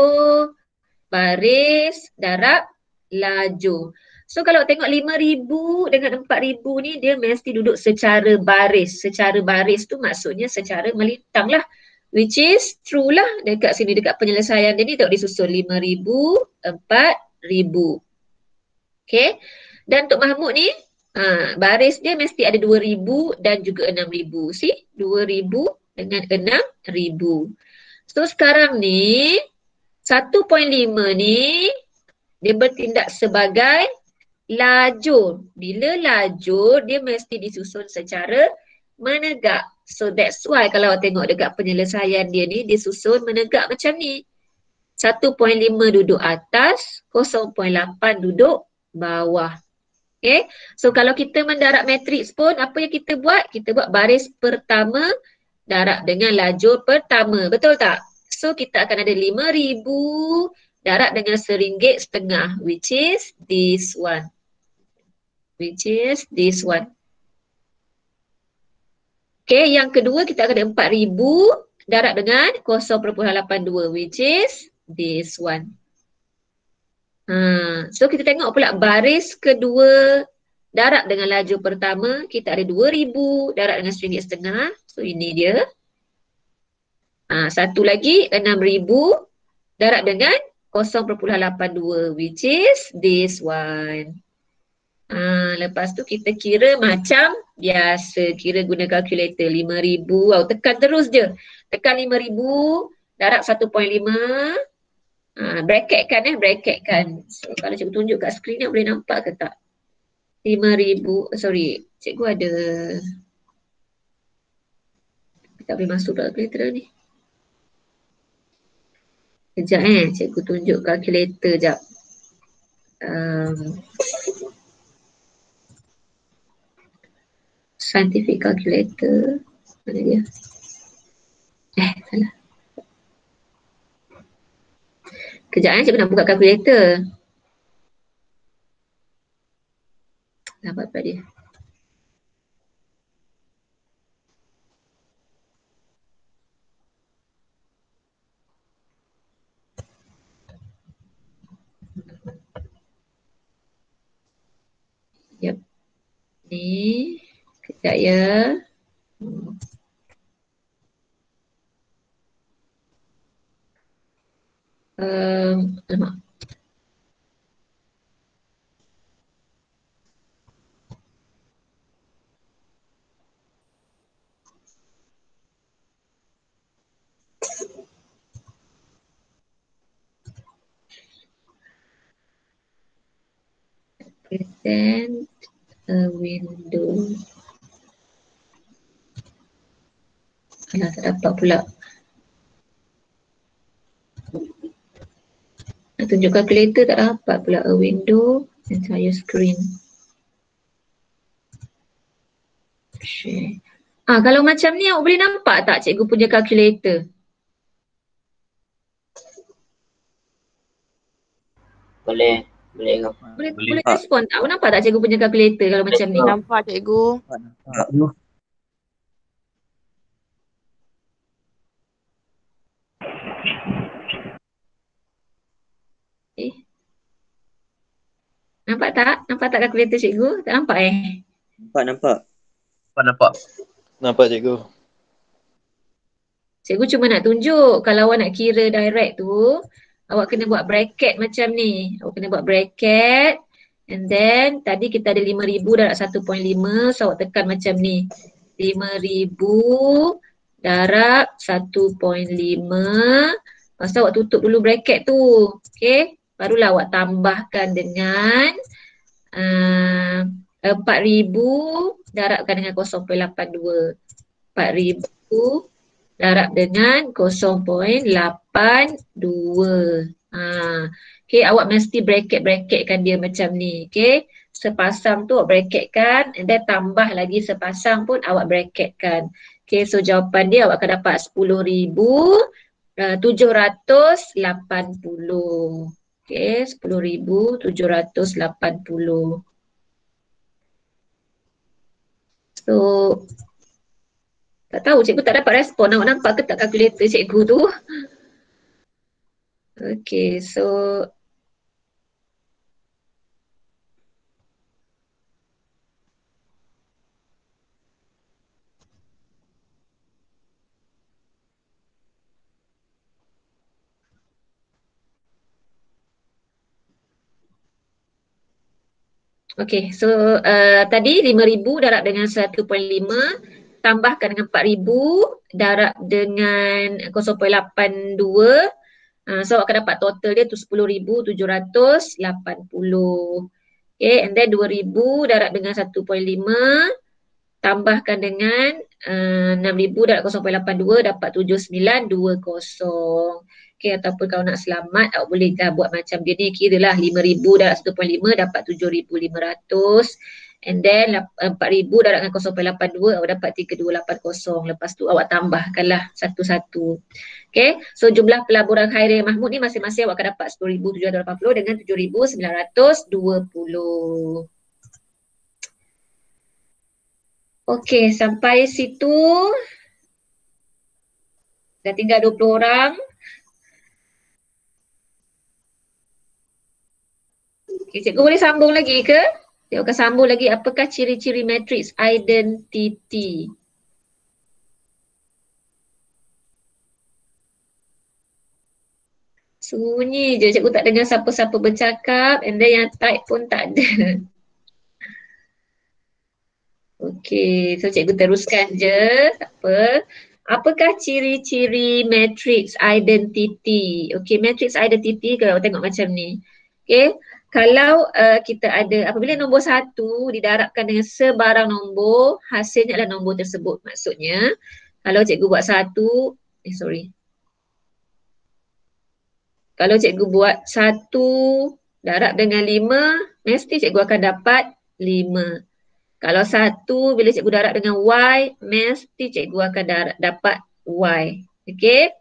Baris, darab, laju. So kalau tengok 5,000 dengan 4,000 ni dia mesti duduk secara baris. Secara baris tu maksudnya secara melintang lah. Which is true lah dekat sini, dekat penyelesaian dia ni tengok disusun 5,000, 4,000. Okay. Dan untuk Mahmud ni baris dia mesti ada 2,000 dan juga 6,000. See? 2,000 dengan 6,000. So sekarang ni 1.5 ni dia bertindak sebagai lajur. Bila lajur, dia mesti disusun secara menegak. So that's why kalau tengok dekat penyelesaian dia ni, dia susun menegak macam ni. 1.5 duduk atas, 0.8 duduk bawah. Okay. So kalau kita mendarab matriks pun, apa yang kita buat? Kita buat baris pertama, darab dengan lajur pertama. Betul tak? So kita akan ada 5,000 darab dengan RM1.50, which is this one. Which is this one. Okay, yang kedua kita akan ada 4,000 darab dengan 0.82, which is this one. So kita tengok pula baris kedua darab dengan laju pertama, kita ada 2,000 darab dengan RM1.50. So ini dia. Satu lagi 6,000 darab dengan 0.82, which is this one. Lepas tu kita kira macam biasa, kira guna kalkulator 5,000. Tekan terus je. Tekan 5,000 darab 1.5. Bracketkan bracketkan. So kalau cikgu tunjuk kat skrin ni boleh nampak ke tak? 5,000, sorry, cikgu ada tak boleh masuk kalkulator ni. Sekejap cikgu tunjuk kalkulator jap. Scientific calculator. Mana dia? Salah. Kejap cikgu nak buka kalkulator. Dapat apa dia? Yep. Ni. Kejap ya. Alamak. Present a window. Alah, tak dapat pula. Nak tunjuk kalkulator tak dapat pula. A window, entire screen. Share. Kalau macam ni awak boleh nampak tak cikgu punya kalkulator? Boleh. Boleh respon tak? Awak nampak tak cikgu punya kalkulator kalau macam ni? Nampak cikgu. Nampak tak? Nampak tak kalkulator cikgu? Tak nampak Nampak cikgu. Cikgu cuma nak tunjuk kalau awak nak kira direct tu, awak kena buat bracket macam ni. Awak kena buat bracket and then tadi kita ada 5,000 darab 1.5, so awak tekan macam ni. 5,000 darab 1.5. Lepas tu awak tutup dulu bracket tu. Okay. Barulah awak tambahkan dengan 4,000 darabkan dengan 0.82. 4,000 darab dengan 0.82. Okay, awak mesti bracket-bracketkan dia macam ni. Okay, sepasang tu awak bracketkan and then tambah lagi sepasang pun awak bracketkan. Okay, so jawapan dia awak akan dapat 10,780. Okey, 10,780. So, tak tahu cikgu tak dapat respon. Awak nampak ke tak kalkulator cikgu tu? Okey, so okey, so tadi 5,000 darab dengan 1.5, tambahkan dengan 4,000 darab dengan 0.82. So awak akan dapat total dia tu 10,780. Okay, and then 2,000 darab dengan 1.5 tambahkan dengan 6,000 darab 0.82 dapat 7,920. Okay, ataupun kalau nak selamat awak boleh buat macam dia ni, kiralah 5,000 darab 1.5 dapat 7,500. And then 4,000 darab dengan 0.82 awak dapat 3,280. Lepas tu awak tambahkanlah satu-satu. Okay, so jumlah pelaburan Khairil Mahmud ni masing-masing awak akan dapat 10,780 dengan 7,920. Okay, sampai situ dah tinggal 20 orang. Okay, cikgu boleh sambung lagi ke? Cikgu akan sambung lagi. Apakah ciri-ciri matriks identity? Sunyi je, cikgu tak dengar siapa-siapa bercakap, and then yang type pun tak ada. Okey, so cikgu teruskan je, tak apa. Apakah ciri-ciri matrix identity? Okey, matrix identity kalau tengok macam ni. Okey, kalau kita ada, apabila nombor 1 didarabkan dengan sebarang nombor, hasilnya adalah nombor tersebut. Maksudnya, kalau cikgu buat 1, kalau cikgu buat 1 darab dengan 5, mesti cikgu akan dapat 5. Kalau 1 bila cikgu darab dengan Y, mesti cikgu akan dapat Y. Okay.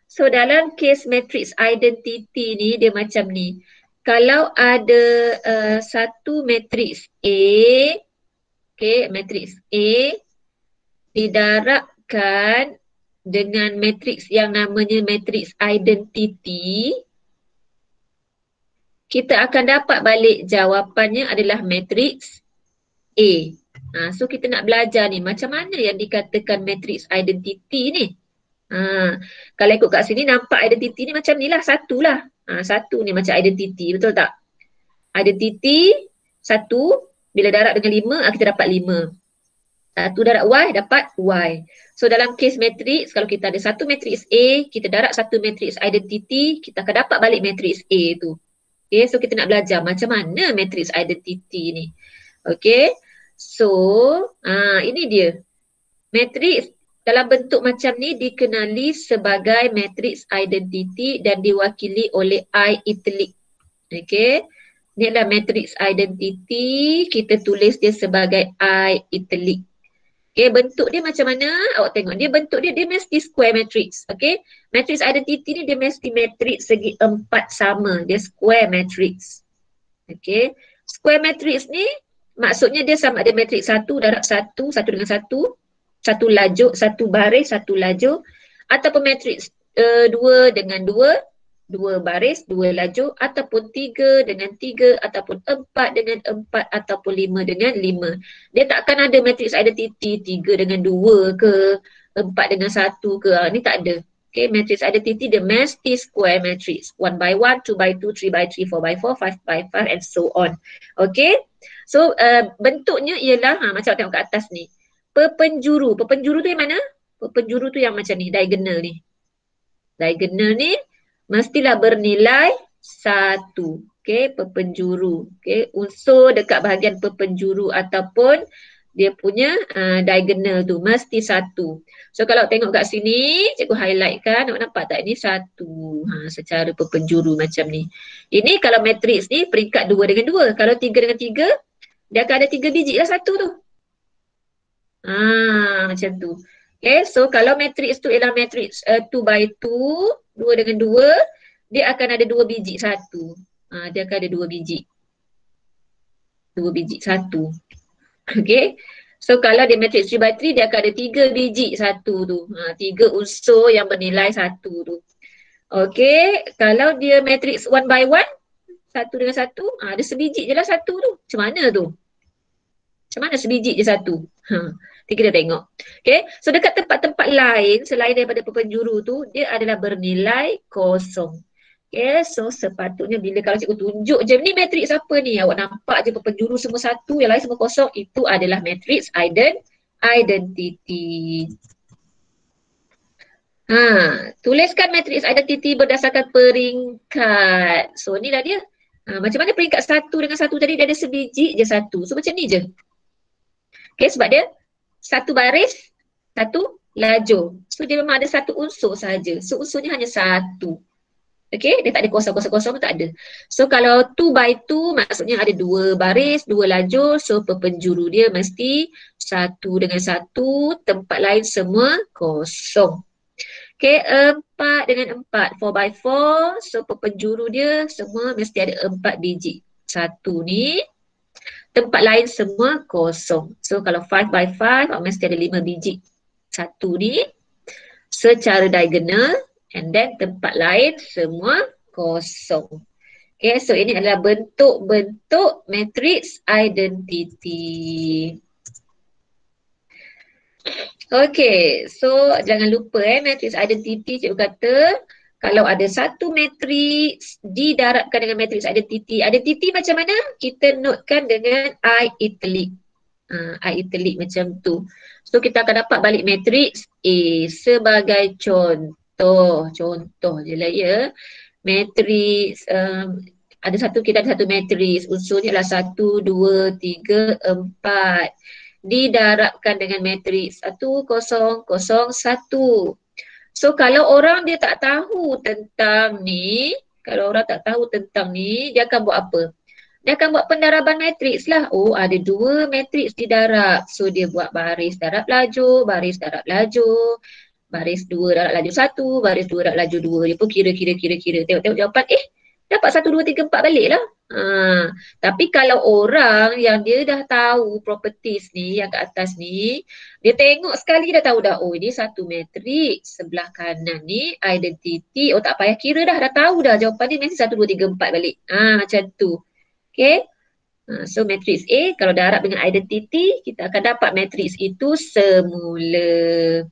So dalam case matrix identity ni dia macam ni. Kalau ada satu matrix A, okay, matrix A didarabkan dengan matrix yang namanya matrix identity, kita akan dapat balik jawapannya adalah matrix A. So kita nak belajar ni macam mana yang dikatakan matrix identity ni. Kalau ikut kat sini nampak identity ni macam ni lah, satu lah. Satu ni macam identity, betul tak? Identity satu, bila darab dengan 5 kita dapat 5. Satu darab Y dapat Y. So dalam case matrix, kalau kita ada satu matrix A, kita darab satu matrix identity, kita akan dapat balik matrix A tu. Okay, so kita nak belajar macam mana matrix identity ni. Okay, so ini dia. Matrix dalam bentuk macam ni dikenali sebagai matrix identity dan diwakili oleh I italic. Okay, ni adalah matrix identity, kita tulis dia sebagai I italic. Okay, bentuk dia macam mana? Awak tengok dia bentuk dia mesti square matrix. Okay, matrix identity ni dia mesti matrix segi 4 sama, dia square matrix. Okay, square matrix ni maksudnya dia sama ada matrix 1 darab 1, 1 dengan 1, satu lajur, satu baris, satu lajur, ataupun matrix 2 dengan 2, 2 baris, 2 lajur, ataupun 3 dengan 3, ataupun 4 dengan 4, ataupun 5 dengan 5. Dia takkan ada matrix identity 3 dengan 2 ke, 4 dengan 1 ke, ni tak ada. Okay, matrix identity dia mesti square matrix. 1 by 1, 2 by 2, 3 by 3, 4 by 4, 5 by 5 and so on. Okay, so bentuknya ialah, macam tengok kat atas ni. Perpenjuru, perpenjuru tu yang mana? Perpenjuru tu yang macam ni, diagonal ni. Diagonal ni mestilah bernilai 1. Okay, perpenjuru. Okay, unsur dekat bahagian perpenjuru ataupun dia punya diagonal tu mesti 1. So kalau tengok kat sini, cikgu highlight kan, awak nampak tak ni 1. Secara perpenjuru macam ni. Ini kalau matrix ni peringkat 2 dengan 2. Kalau 3 dengan 3, dia akan ada 3 biji lah 1 tu. Macam tu. Okay, so kalau matrix tu ialah matrix 2 by 2, 2 dengan 2, dia akan ada 2 biji 1. dia akan ada 2 biji. 2 biji, 1. Okay. So kalau dia matrix 3 by 3, dia akan ada 3 biji 1 tu. 3 unsur yang bernilai 1 tu. Okay. Kalau dia matrix 1 by 1, 1 dengan 1, ada sebiji je lah 1 tu. Macam mana tu? Macam mana sebiji je 1? Kita tengok. Okay. So dekat tempat-tempat lain selain daripada perpenjuru tu, dia adalah bernilai kosong. Okay. So sepatutnya bila kalau cikgu tunjuk je, ni matriks apa ni? Awak nampak je perpenjuru semua 1, yang lain semua kosong. Itu adalah matriks identity. Tuliskan matriks identity berdasarkan peringkat. So ni lah dia. Macam mana peringkat 1 dengan 1 tadi dia ada sebiji je 1. So macam ni je. Okay, sebab dia 1 baris, 1 lajur. So dia memang ada 1 unsur saja. So unsurnya hanya 1. Okay, dia tak ada kosong-kosong tak ada. So kalau 2 by 2 maksudnya ada 2 baris, 2 lajur. So perpenjuru dia mesti 1 dengan 1, tempat lain semua kosong. Okay, 4 dengan 4, 4 by 4. So perpenjuru dia semua mesti ada 4 biji. 1 ni, tempat lain semua kosong. So kalau 5 by 5, mesti ada 5 biji. 1 ni secara diagonal, and then tempat lain semua kosong. Okay, so ini adalah bentuk-bentuk matrix identity. Okay, so jangan lupa matrix identity cikgu kata kalau ada satu matrix didarabkan dengan matrix identity. Identity macam mana? Kita notekan dengan I italic. I italic macam tu. So kita akan dapat balik matrix A sebagai contoh je lah ya. Matrix kita ada satu matrix, unsurnya adalah 1, 2, 3, 4. Didarabkan dengan matrix 1, 0, 0, 1. So kalau orang dia tak tahu tentang ni, dia akan buat apa? Dia akan buat pendaraban matriks lah. Oh, ada 2 matriks didarab. So dia buat baris darab lajur, baris darab lajur, baris 2 darab lajur 1, baris 2 darab lajur 2. Dia pun kira. Tengok jawapan. Dapat 1, 2, 3, 4 balik lah. Tapi kalau orang yang dia dah tahu properties ni, yang kat atas ni, dia tengok sekali dah tahu dah, oh ini satu matriks, sebelah kanan ni identity, oh tak payah kira dah tahu dah jawapan dia mesti 1, 2, 3, 4 balik. Macam tu. Okay. So matriks A kalau darab dengan identity, kita akan dapat matriks itu semula.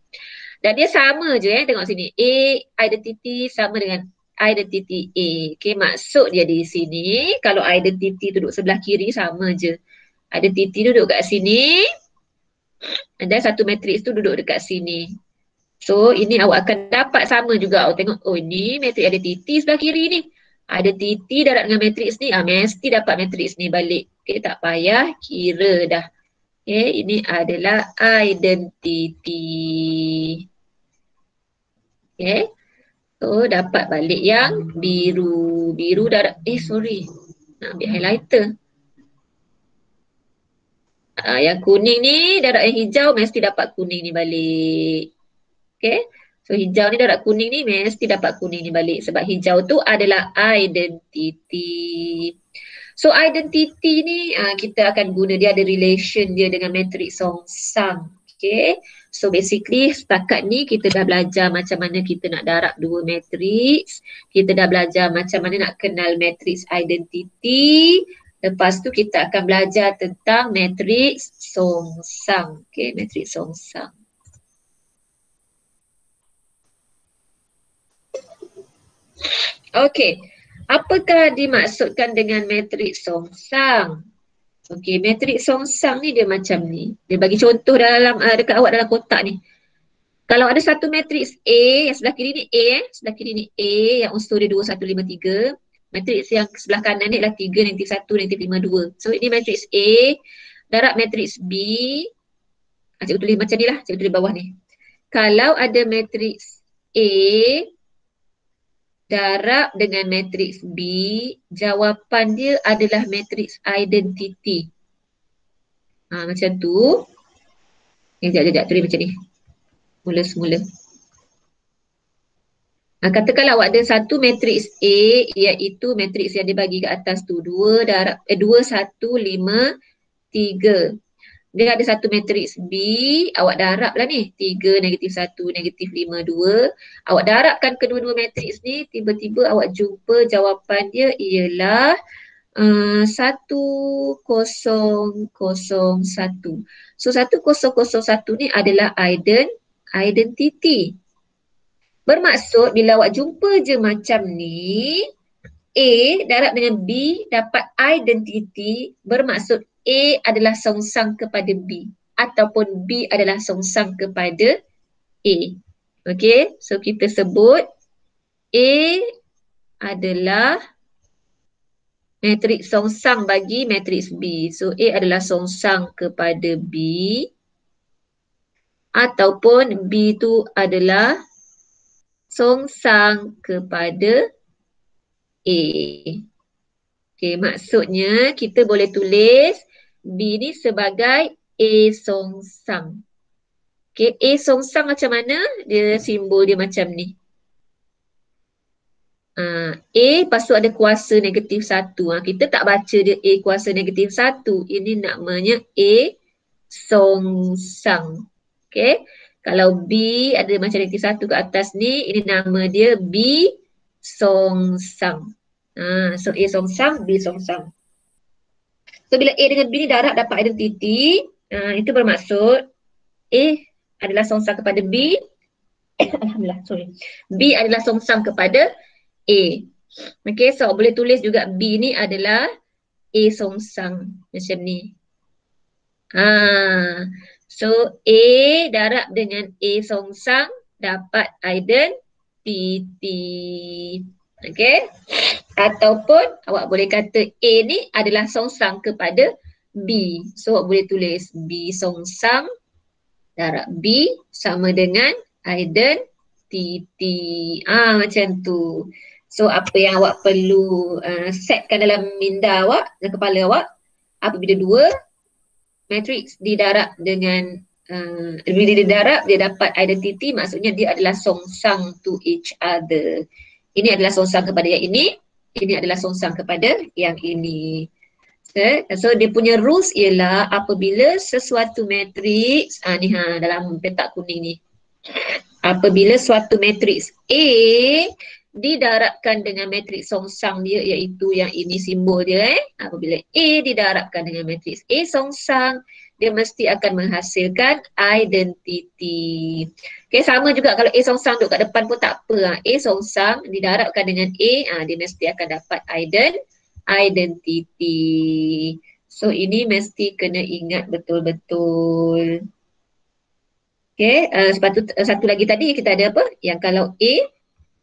Dan dia sama je tengok sini. A identity sama dengan identity A. Okay, maksud dia di sini kalau identity duduk sebelah kiri sama je. Identity duduk kat sini dan satu matriks tu duduk dekat sini. So ini awak akan dapat sama juga. Tengok, oh ini matriks identity sebelah kiri ni. Identity darab dengan matriks ni, mesti dapat matriks ni balik. Okay, tak payah kira dah. Okay, ini adalah identity. Okay. So dapat balik yang biru. Biru darab, nak ambil highlighter. Yang kuning ni darab yang hijau mesti dapat kuning ni balik. Okay. So hijau ni darab kuning ni mesti dapat kuning ni balik. Sebab hijau tu adalah identity. So identity ni kita akan guna, dia ada relation dia dengan matrix Songsang. Okay. So basically setakat ni kita dah belajar macam mana kita nak darab 2 matriks. Kita dah belajar macam mana nak kenal matriks identity. Lepas tu kita akan belajar tentang matriks Songsang. Okay, matriks Songsang. Okay, apakah dimaksudkan dengan matriks Songsang? Okey, matriks Songsang ni dia macam ni. Dia bagi contoh dalam dekat awak dalam kotak ni. Kalau ada satu matriks A, yang sebelah kiri ni A, sebelah kiri ni A, yang unsur dia 2, 1, 5, 3. Matriks yang sebelah kanan ni adalah 3, negatif 1, negatif 5, 2. So ini matriks A, darab matriks B. Cikgu tulis macam ni lah, cikgu tulis bawah ni. Kalau ada matriks A, darab dengan matriks B, jawapan dia adalah matriks identity. Macam tu. Sekejap, tulis macam ni. Mula semula. Katakanlah awak ada satu matriks A, iaitu matriks yang dibagi ke atas tu 2, 1, 5, 3. Dia ada satu matriks B, awak darab lah ni, 3, -1, -5, 2. Awak darabkan kedua-dua matriks ni, tiba-tiba awak jumpa jawapan dia ialah 1001. So 1001 ni adalah identiti. Bermaksud bila awak jumpa je macam ni, A darab dengan B dapat identiti, bermaksud A adalah songsang kepada B ataupun B adalah songsang kepada A. Okey, so kita sebut A adalah matriks songsang bagi matriks B. So A adalah songsang kepada B ataupun B tu adalah songsang kepada A. Okey, maksudnya kita boleh tulis B ni sebagai A songsang. Okey, A songsang macam mana? Dia simbol dia macam ni. A lepas tu ada kuasa -1. Kita tak baca dia A kuasa -1. Ini namanya A songsang. Okey. Kalau B ada macam -1 ke atas ni, ini nama dia B songsang. So A songsang, B songsang. So bila A dengan B ni darab dapat identiti, itu bermaksud A adalah songsang kepada B. Alhamdulillah, sorry. B adalah songsang kepada A. Okay, so boleh tulis juga B ni adalah A songsang macam ni. So A darab dengan A songsang dapat identiti. Okay. Ataupun awak boleh kata A ni adalah songsang kepada B. So awak boleh tulis B songsang darab B sama dengan identiti. Macam tu. So apa yang awak perlu setkan dalam minda awak, dalam kepala awak, apabila dua matriks didarab dengan bila didarab dia dapat identiti, maksudnya dia adalah songsang to each other. Ini adalah songsang kepada yang ini adalah songsang kepada yang ini. So dia punya rules ialah apabila sesuatu matriks dalam petak kuning ni, apabila suatu matriks A didarabkan dengan matriks songsang dia, iaitu yang ini simbol dia, apabila A didarabkan dengan matriks A songsang, dia mesti akan menghasilkan identiti. Okay, sama juga kalau A songsang duduk kat depan pun tak apa. A songsang didarabkan dengan A, dia mesti akan dapat identiti. So ini mesti kena ingat betul-betul. Okay, satu lagi tadi kita ada apa? Yang kalau A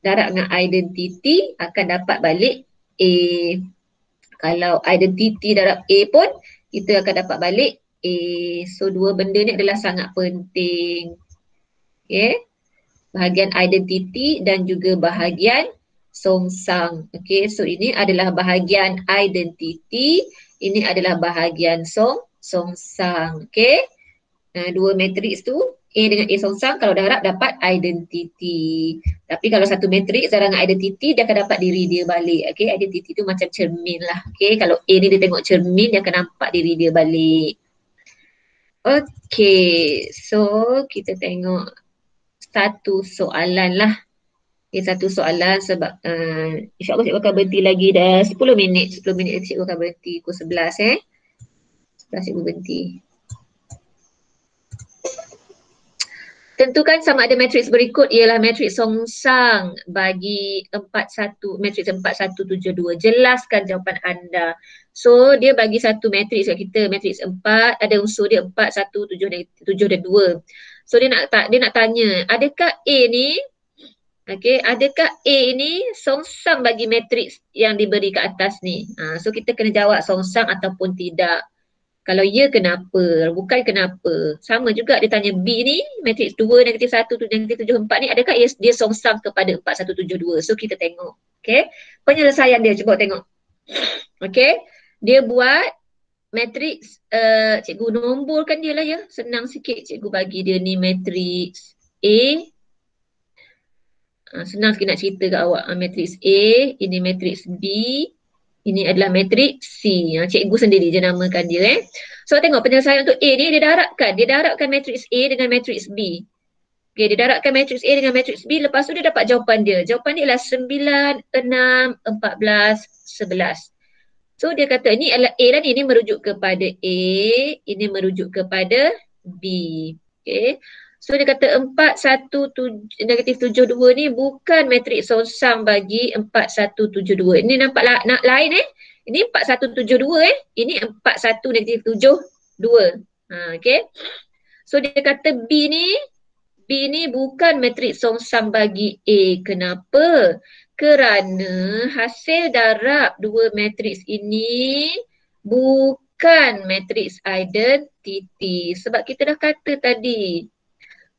darab dengan identiti akan dapat balik A. Kalau identiti darab A pun kita akan dapat balik A. So dua benda ni adalah sangat penting. Okay. Bahagian identiti dan juga bahagian songsang. Okay. So ini adalah bahagian identiti. Ini adalah bahagian songsang. Okay. Dua matriks tu A dengan A songsang, kalau darab dapat identiti. Tapi kalau satu matriks darab dengan identiti, dia akan dapat diri dia balik. Okay. Identiti tu macam cermin lah. Okay. Kalau A ni dia tengok cermin, dia akan nampak diri dia balik. Okay, so kita tengok satu soalan lah. Okay, satu soalan sebab insyaAllah cikgu akan berhenti lagi dah 10 minit. 10 minit cikgu akan berhenti pukul 11 11 cikgu berhenti. Tentukan sama ada matriks berikut ialah matriks songsang bagi matriks 4172. Jelaskan jawapan anda. So dia bagi satu matriks kat kita, matriks 4, ada unsur dia 4, 1, 7 dan 2. So dia nak tanya, adakah A ni, adakah A ini songsang bagi matriks yang diberi kat atas ni? So kita kena jawab songsang ataupun tidak. Kalau ya, kenapa? Bukan kenapa. Sama juga dia tanya B ni, matriks 2, -1, -7, 4 ni, adakah dia songsang kepada 4172? So kita tengok. Okay. Penyelesaian dia, cuba tengok. Okay. Dia buat matriks, cikgu nomborkan dia lah ya. Senang sikit cikgu bagi dia ni matriks A. Senang sikit nak cerita kat awak. Matriks A, ini matriks B, ini adalah matriks C. Cikgu sendiri je namakan dia. So tengok penyelesaian untuk A ni dia darabkan matriks A dengan matriks B. Okay, dia darabkan matriks A dengan matriks B, lepas tu dia dapat jawapan dia. Jawapan dia ialah 9, 6, 14, 11. So dia kata ni adalah A lah ni, ini merujuk kepada A, ini merujuk kepada B. Okay. So dia kata 4, 1, negatif 72 ni bukan matriks songsang bagi 4, 1, 72. Ini nampak nak lain Ini 4, 1, 72 Ini 4, 1, negatif 72. Okay. So dia kata B ni bukan matriks songsang bagi A. Kenapa? Kerana hasil darab dua matriks ini bukan matriks identity. Sebab kita dah kata tadi,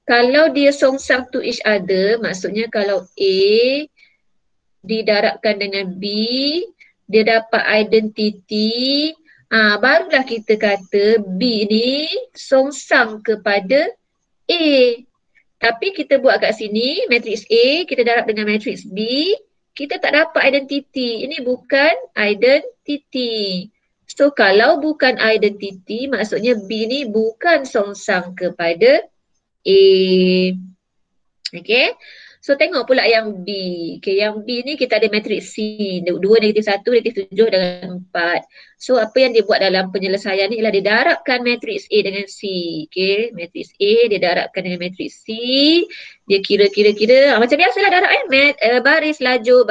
kalau dia songsang to each other, maksudnya kalau A didarabkan dengan B, dia dapat identity, barulah kita kata B ni songsang kepada A. Tapi kita buat kat sini, matriks A, kita darab dengan matriks B, kita tak dapat identity. Ini bukan identity. So, kalau bukan identity, maksudnya B ni bukan songsang kepada A. Okay. So, tengok pula yang B. Okay, yang B ni kita ada matriks C. 2, negatif 1, negatif 7 dan 4. So, apa yang dia buat dalam penyelesaian ni ialah dia darabkan matriks A dengan C. Okay, matriks A dia darabkan dengan matriks C. Dia kira. Macam biasalah darab baris laju.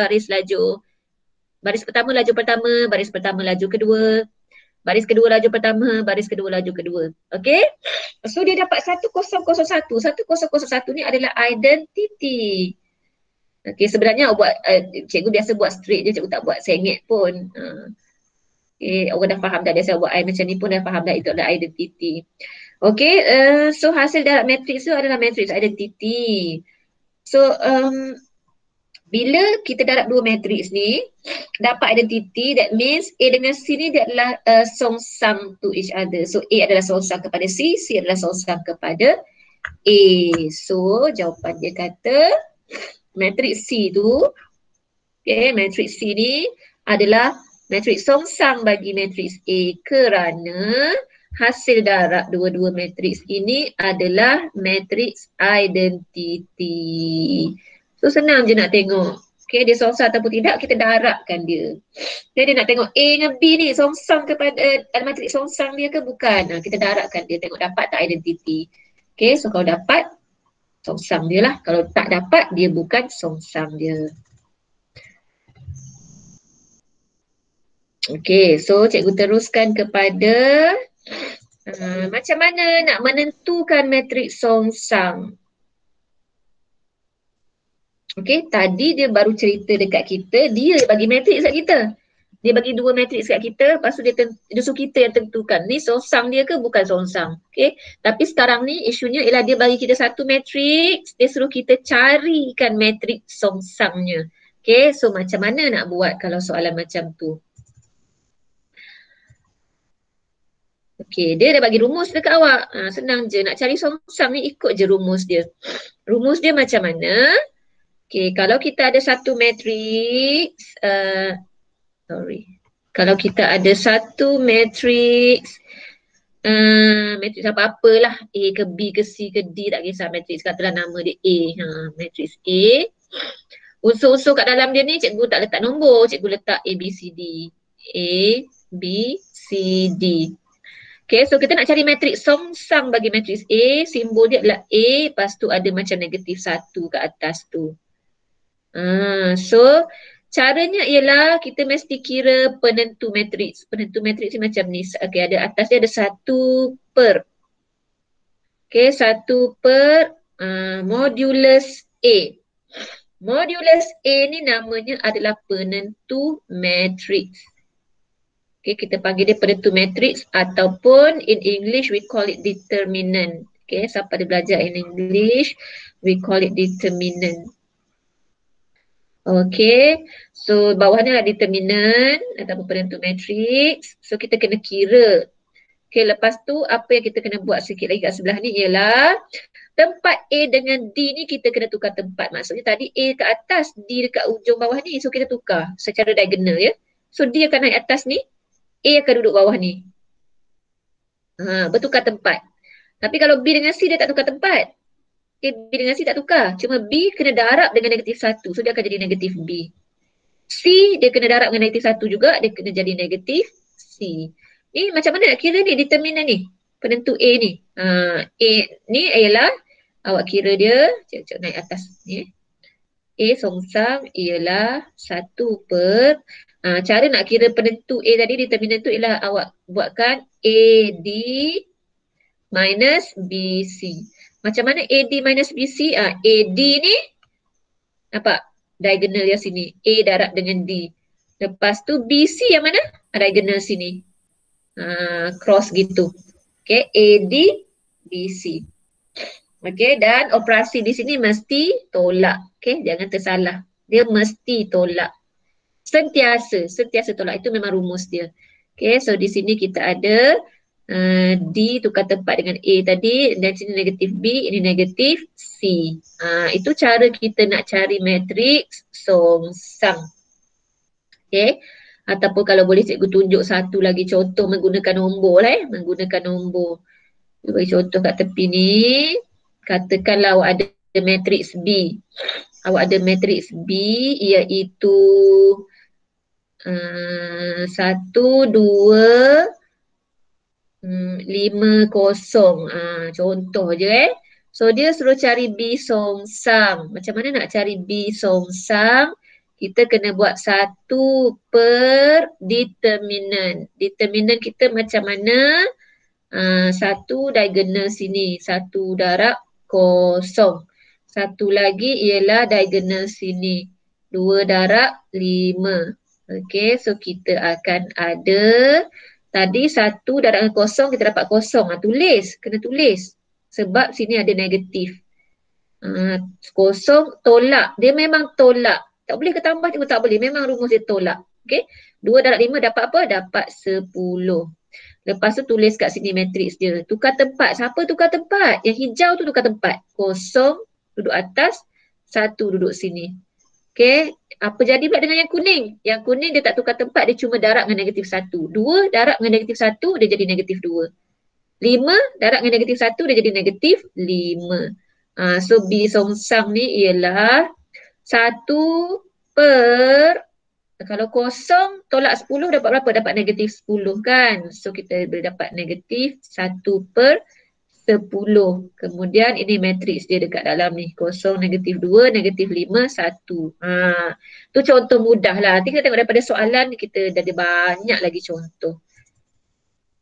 Baris pertama laju pertama, baris pertama laju kedua. Baris kedua laju pertama, baris kedua laju kedua. Okay. So dia dapat 1001. 1001 ni adalah identity. Okay, sebenarnya buat cikgu biasa buat straight je, cikgu tak buat sengit pun. Okay, orang dah faham dah, biasa buat macam ni pun dah faham dah itu adalah identity. Okay, so hasil darab matriks tu adalah matriks identity. So bila kita darab dua matriks ni dapat identity, that means A dengan C ni dia adalah songsang to each other. So A adalah songsang kepada C, C adalah songsang kepada A. So jawapan dia kata matriks C tu, okay, matriks C ni adalah matriks songsang bagi matriks A kerana hasil darab dua-dua matriks ini adalah matriks identity. So senang je nak tengok. Okay, dia songsang ataupun tidak, kita darabkan dia. Okay, dia nak tengok A dengan B ni songsang kepada matriks songsang dia ke bukan. Kita darabkan dia, tengok dapat tak identity. Okay, so kalau dapat, songsang dia lah. Kalau tak dapat, dia bukan songsang dia. Okay, so cikgu teruskan kepada macam mana nak menentukan matriks songsang. Okay, tadi dia baru cerita dekat kita, dia bagi matriks kat kita. Dia bagi dua matriks kat kita, lepas tu dia suruh kita yang tentukan. Ni songsang dia ke bukan songsang. Okay, tapi sekarang ni isunya ialah dia bagi kita satu matriks, dia suruh kita carikan matriks songsangnya. Okay, so macam mana nak buat kalau soalan macam tu? Okay, dia dah bagi rumus dekat awak. Senang je, nak cari songsang ni ikut je rumus dia. Rumus dia macam mana? Okay, kalau kita ada satu matriks, kalau kita ada satu matriks, matriks apa-apalah, A ke B ke C ke D, tak kisah matriks, katalah nama dia A, matriks A. Unsur-unsur kat dalam dia ni cikgu tak letak nombor, cikgu letak A, B, C, D. A, B, C, D. Okay, so kita nak cari matriks songsang bagi matriks A, simbol dia adalah A, lepas tu ada macam negatif 1 ke atas tu. So caranya ialah kita mesti kira penentu matriks. Penentu matriks ni macam ni. Okay, ada atas dia ada 1 per. Okay, 1 per modulus A. Modulus A ni namanya adalah penentu matriks. Okay, kita panggil dia penentu matriks ataupun in English we call it determinant. Okay, siapa ada belajar in English, we call it determinant. Okay, so bawah ni adalah determinant ataupun penentu matriks. So kita kena kira. Okay, lepas tu apa yang kita kena buat sikit lagi kat sebelah ni ialah Tempat A dengan D ni kita kena tukar tempat. Maksudnya tadi A kat atas, D dekat ujung bawah ni. So kita tukar secara diagonal ya. So D akan naik atas ni, A akan duduk bawah ni. Bertukar tempat. Tapi kalau B dengan C dia tak tukar tempat. B dengan C tak tukar. Cuma B kena darab dengan negatif 1. So dia akan jadi negatif B. C dia kena darab dengan negatif 1 juga. Dia kena jadi negatif C. Ni macam mana nak kira ni determinan ni? Penentu A ni. A ni ialah awak kira dia. Cek naik atas ni. A songsang ialah 1 per. Cara nak kira penentu A tadi, determinan tu ialah awak buatkan AD minus BC. Macam mana AD minus BC? AD ni nampak diagonal yang sini. A darab dengan D. Lepas tu BC yang mana? Diagonal sini. Cross gitu. Okay, AD BC. Okay, dan operasi di sini mesti tolak. Okay, jangan tersalah. Dia mesti tolak. Sentiasa tolak. Itu memang rumus dia. Okay, so di sini kita ada D tukar tempat dengan A tadi, dan sini negatif B, ini negatif C. Itu cara kita nak cari matriks songsang. Okay, ataupun kalau boleh cikgu tunjuk satu lagi contoh menggunakan nombor lah menggunakan nombor. Kita bagi contoh kat tepi ni. Katakanlah awak ada matriks B. Awak ada matriks B iaitu 1, 2, 5, 0. Contoh je So dia suruh cari B songsang. Macam mana nak cari B songsang? Kita kena buat 1 per determinant. Determinant kita macam mana? 1 diagonal sini. 1 darab 0. 1 lagi ialah diagonal sini. 2 darab 5. Okey, so kita akan ada tadi 1 darab 0 kita dapat 0. Tulis, kena tulis. Sebab sini ada negatif. 0 tolak. Dia memang tolak. Tak boleh ke tambah juga tak boleh. Memang rumus dia tolak. Okey. 2 darab 5 dapat apa? Dapat 10. Lepas tu tulis kat sini matriks dia. Tukar tempat. Siapa tukar tempat? Yang hijau tu tukar tempat. 0 duduk atas, 1 duduk sini. Okey. Apa jadi pula dengan yang kuning? Yang kuning dia tak tukar tempat. Dia cuma darab dengan negatif 1. 2 darab dengan negatif 1 dia jadi negatif 2. 5 darab dengan negatif 1 dia jadi negatif 5. So B songsang ni ialah 1 per, kalau 0 tolak 10 dapat berapa? Dapat negatif 10 kan? So kita boleh dapat negatif 1 per 10. Kemudian ini matriks dia dekat dalam ni. 0, negatif 2, negatif 5, 1. Tu contoh mudah lah. Nanti kita tengok daripada soalan kita dah ada banyak lagi contoh.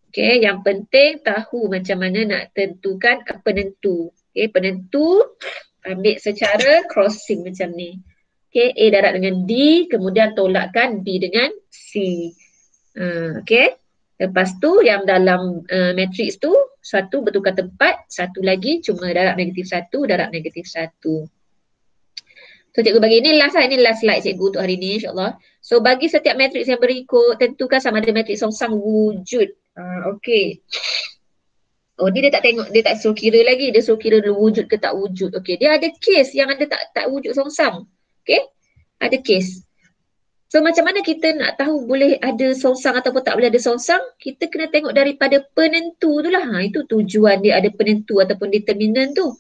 Okay, yang penting tahu macam mana nak tentukan penentu. Okay, penentu ambil secara crossing macam ni. Okay, A darab dengan D, kemudian tolakkan B dengan C. Okay, lepas tu yang dalam matriks tu, 1 bertukar tempat, 1 lagi cuma darab negatif 1, darab negatif 1. So cikgu bagi ini last slide cikgu untuk hari ni insyaAllah. So bagi setiap matriks yang berikut, tentukan sama ada matriks songsang wujud. Okey. Oh ni dia tak tengok, dia tak suruh kira lagi, dia suruh kira dulu wujud ke tak wujud. Okey, dia ada kes yang ada tak wujud songsang. Okey, ada kes. So macam mana kita nak tahu boleh ada songsang ataupun tak boleh ada songsang? Kita kena tengok daripada penentu tu lah. Itu tujuan dia ada penentu ataupun determinant tu.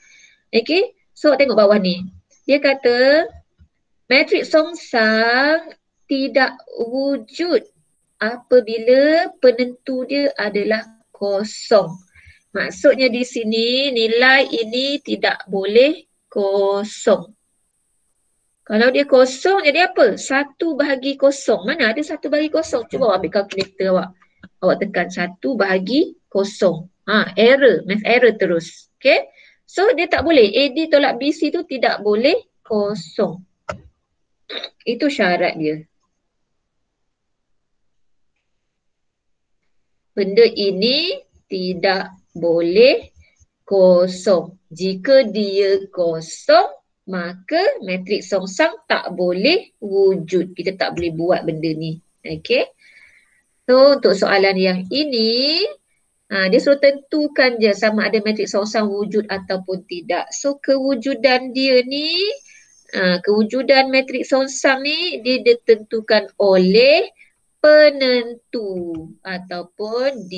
Okey, so tengok bawah ni. Dia kata matriks songsang tidak wujud apabila penentu dia adalah kosong. Maksudnya di sini nilai ini tidak boleh kosong. Kalau dia kosong jadi apa? 1 bahagi kosong. Mana ada 1 bahagi kosong? Cuba awak ambil kalkulator awak. Awak tekan 1 bahagi kosong. Error. Math error terus. Okay. So dia tak boleh. AD tolak BC tu tidak boleh kosong. Itu syarat dia. Benda ini tidak boleh kosong. Jika dia kosong, maka matriks songsang tak boleh wujud. Kita tak boleh buat benda ni. Okay. So untuk soalan yang ini, Dia suruh tentukan je sama ada matriks songsang wujud ataupun tidak. So kewujudan dia ni, kewujudan matriks songsang ni dia ditentukan oleh penentu ataupun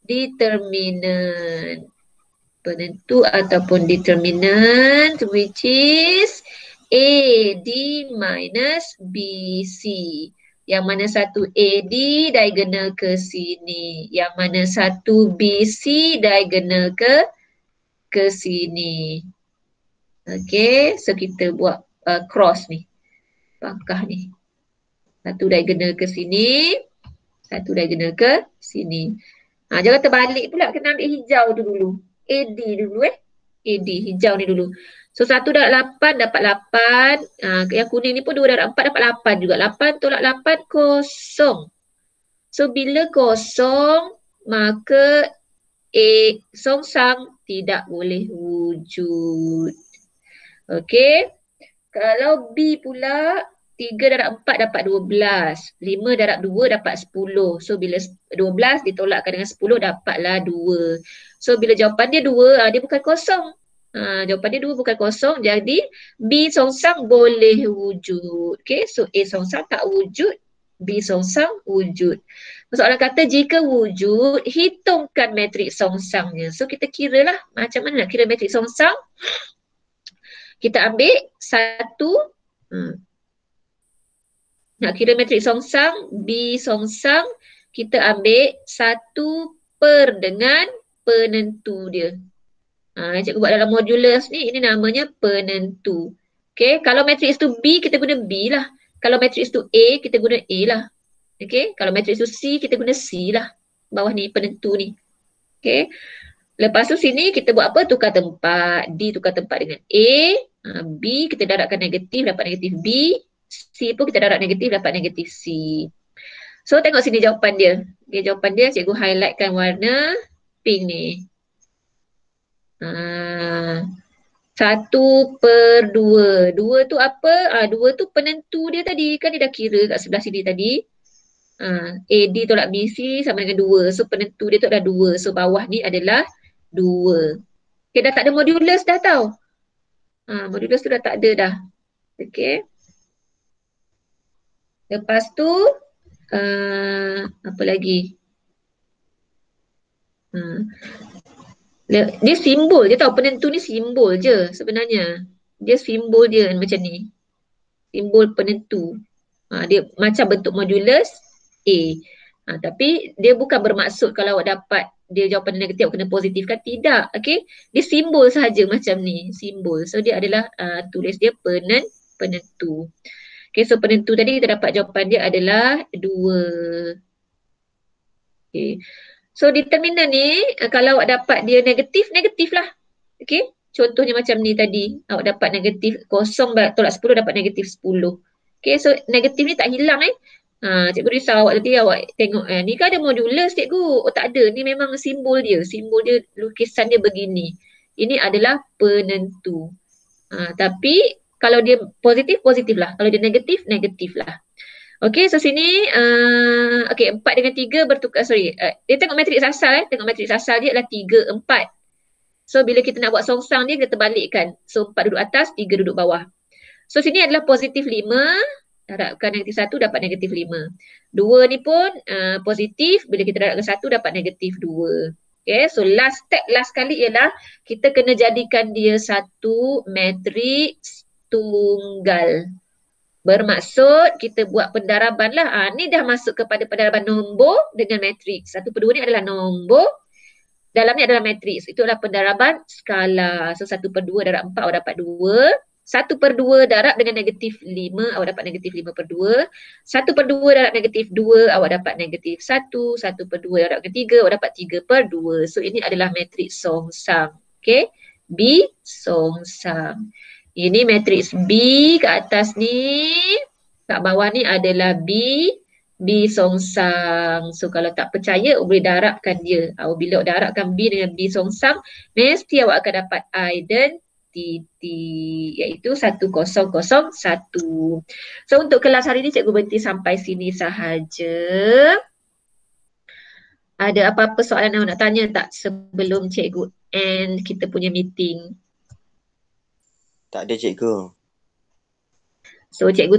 determinant. Penentu ataupun determinant which is AD minus BC. Yang mana satu AD diagonal ke sini. Yang mana satu BC diagonal ke sini. Okay, so kita buat cross ni. Pangkah ni. Satu diagonal ke sini. Satu diagonal ke sini. Jangan terbalik pula, kena ambil hijau tu dulu. AD dulu AD, hijau ni dulu. So 1 darab 8 dapat 8. Yang kuning ni pun 2 darab 4 dapat 8 juga. 8 tolak 8 kosong. So bila kosong maka songsang tidak boleh wujud. Okey. Kalau B pula 3 darab 4 dapat 12. 5 darab 2 dapat 10. So bila 12 ditolakkan dengan 10 dapatlah 2. So bila jawapan dia 2, dia bukan kosong. Jawapan dia 2 bukan kosong. Jadi B songsang boleh wujud. Okay, so A songsang tak wujud, B songsang wujud. Soalan kata jika wujud, hitungkan matriks songsangnya. So kita kira lah macam mana nak kira matriks songsang. Kita ambil satu. Nak kira matriks songsang, B songsang, kita ambil 1 per dengan penentu dia. Cikgu buat dalam modulus ni, ini namanya penentu. Okay, kalau matriks tu B, kita guna B lah. Kalau matriks tu A, kita guna A lah. Okay, kalau matriks tu C, kita guna C lah. Bawah ni, penentu ni. Okay, lepas tu sini kita buat apa? Tukar tempat. D tukar tempat dengan A. B, kita darabkan negatif, dapat negatif B. C pun kita darab negatif, dapat negatif C. So tengok sini jawapan dia. Okay, jawapan dia cikgu highlightkan warna pink ni. 1/2. 2 tu apa? 2 tu penentu dia tadi. Kan dia dah kira kat sebelah sini tadi. AD tolak BC sama dengan 2. So penentu dia tu adalah 2. So bawah ni adalah 2. Okay, dah tak ada modulus dah tau. Modulus tu dah tak ada dah. Okay. Lepas tu apa lagi? Dia simbol je tau. Penentu ni simbol je sebenarnya. Dia simbol dia macam ni. Simbol penentu. Dia macam bentuk modulus A. Tapi dia bukan bermaksud kalau awak dapat dia jawapan negatif awak kena positifkan. Tidak. Okay. Dia simbol sahaja macam ni. Simbol. So dia adalah tulis dia penentu. Okay. So penentu tadi kita dapat jawapan dia adalah 2. Okay. So determinant ni kalau awak dapat dia negatif, negatif lah. Okay. Contohnya macam ni tadi. Awak dapat negatif 0 tolak 10 dapat negatif 10. Okay. So negatif ni tak hilang cikgu risau awak tadi awak tengok ni kan ada modulus cikgu. Oh tak ada. Ni memang simbol dia. Simbol dia lukisan dia begini. Ini adalah penentu. Tapi kalau dia positif, positif lah. Kalau dia negatif, negatif lah. Okay, so sini, okay, 4 dengan 3 bertukar, dia tengok matriks asal tengok matriks asal dia adalah 3, 4. So, bila kita nak buat songsang dia, kita terbalikkan. So, 4 duduk atas, 3 duduk bawah. So, sini adalah positif 5, darabkan negatif 1, dapat negatif 5. 2 ni pun positif, bila kita darabkan 1, dapat negatif 2. Okay, so last step, last kali ialah kita kena jadikan dia satu matriks tunggal. Bermaksud kita buat pendaraban lah. Ni dah masuk kepada pendaraban nombor dengan matriks. 1/2 ni adalah nombor. Dalamnya adalah matriks. Itu adalah pendaraban skala. So 1/2 darab 4 awak dapat 2. 1/2 darab dengan negatif 5 awak dapat negatif 5/2. 1/2 darab negatif 2 awak dapat negatif 1. 1/2 darab dengan 3 awak dapat 3/2. So ini adalah matriks songsang. Okay. B songsang. Ini matriks B kat atas ni, kat bawah ni adalah B songsang. So kalau tak percaya boleh darabkan dia. Bila awak darabkan B dengan B songsang, mesti awak akan dapat identiti, iaitu 1001. So untuk kelas hari ni cikgu berhenti sampai sini sahaja. Ada apa-apa soalan awak nak tanya tak sebelum cikgu end kita punya meeting? Tak ada cikgu. So cikgu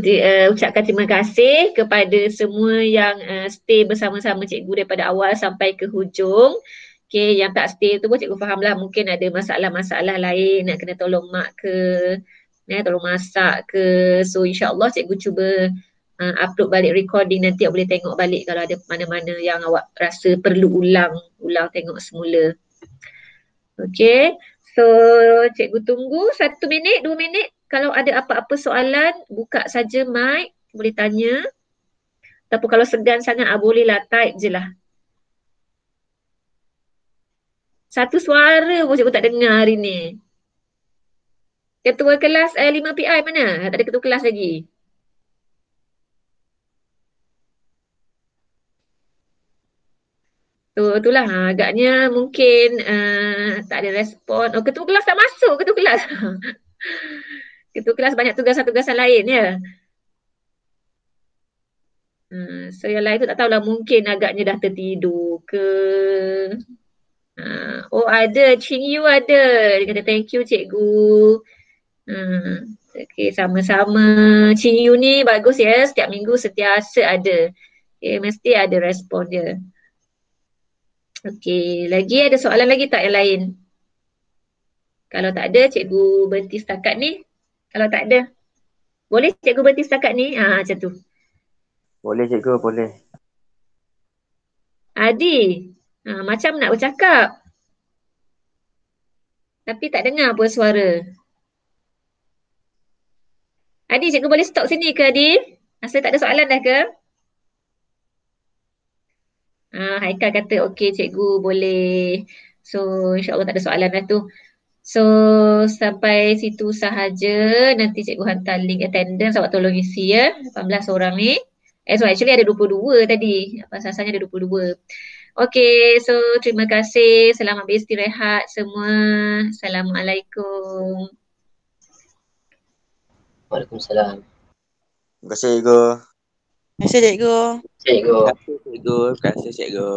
ucapkan terima kasih kepada semua yang stay bersama-sama cikgu daripada awal sampai ke hujung. Okay, yang tak stay tu pun cikgu fahamlah mungkin ada masalah-masalah lain nak kena tolong mak ke, tolong masak ke. So insyaAllah cikgu cuba upload balik recording, nanti awak boleh tengok balik kalau ada mana-mana yang awak rasa perlu ulang tengok semula. Okay, so cikgu tunggu 1 minit, 2 minit. Kalau ada apa-apa soalan, buka saja mic, boleh tanya. Ataupun kalau segan sangat, bolehlah type je lah. Satu suara pun cikgu tak dengar hari ni. Ketua kelas 5PI mana? Tak ada ketua kelas lagi. Itulah agaknya mungkin tak ada respon. Oh, ketua kelas tak masuk, ketua kelas. Ketua kelas banyak tugasan-tugasan lain ya. So yang lain tu tak tahulah, mungkin agaknya dah tertidur ke. Oh ada, Ching Yu ada. Dia kata thank you cikgu. Okay, sama-sama. Ching Yu ni bagus ya, setiap minggu sentiasa ada. Okay, mesti ada respon dia. Okay, lagi ada soalan lagi tak yang lain? Kalau tak ada, cikgu berhenti setakat ni. Kalau tak ada, boleh cikgu berhenti setakat ni? Macam tu. Boleh cikgu, boleh. Adi, macam nak bercakap. Tapi tak dengar pun suara. Adi, cikgu boleh stop sini ke Adi? Rasa tak ada soalan dah ke? Haikal kata okey cikgu boleh. So insyaAllah tak ada soalan dah tu. So sampai situ sahaja. Nanti cikgu hantar link attendance, awak tolong isi ya. 18 orang ni. So actually ada 22 tadi. Asasnya ada 22. Okey, so terima kasih. Selamat beristirahat semua. Assalamualaikum. Waalaikumsalam. Terima kasih cikgu. Terima kasih cikgu. Cikgu. Terima kasih cikgu. Terima kasih cikgu.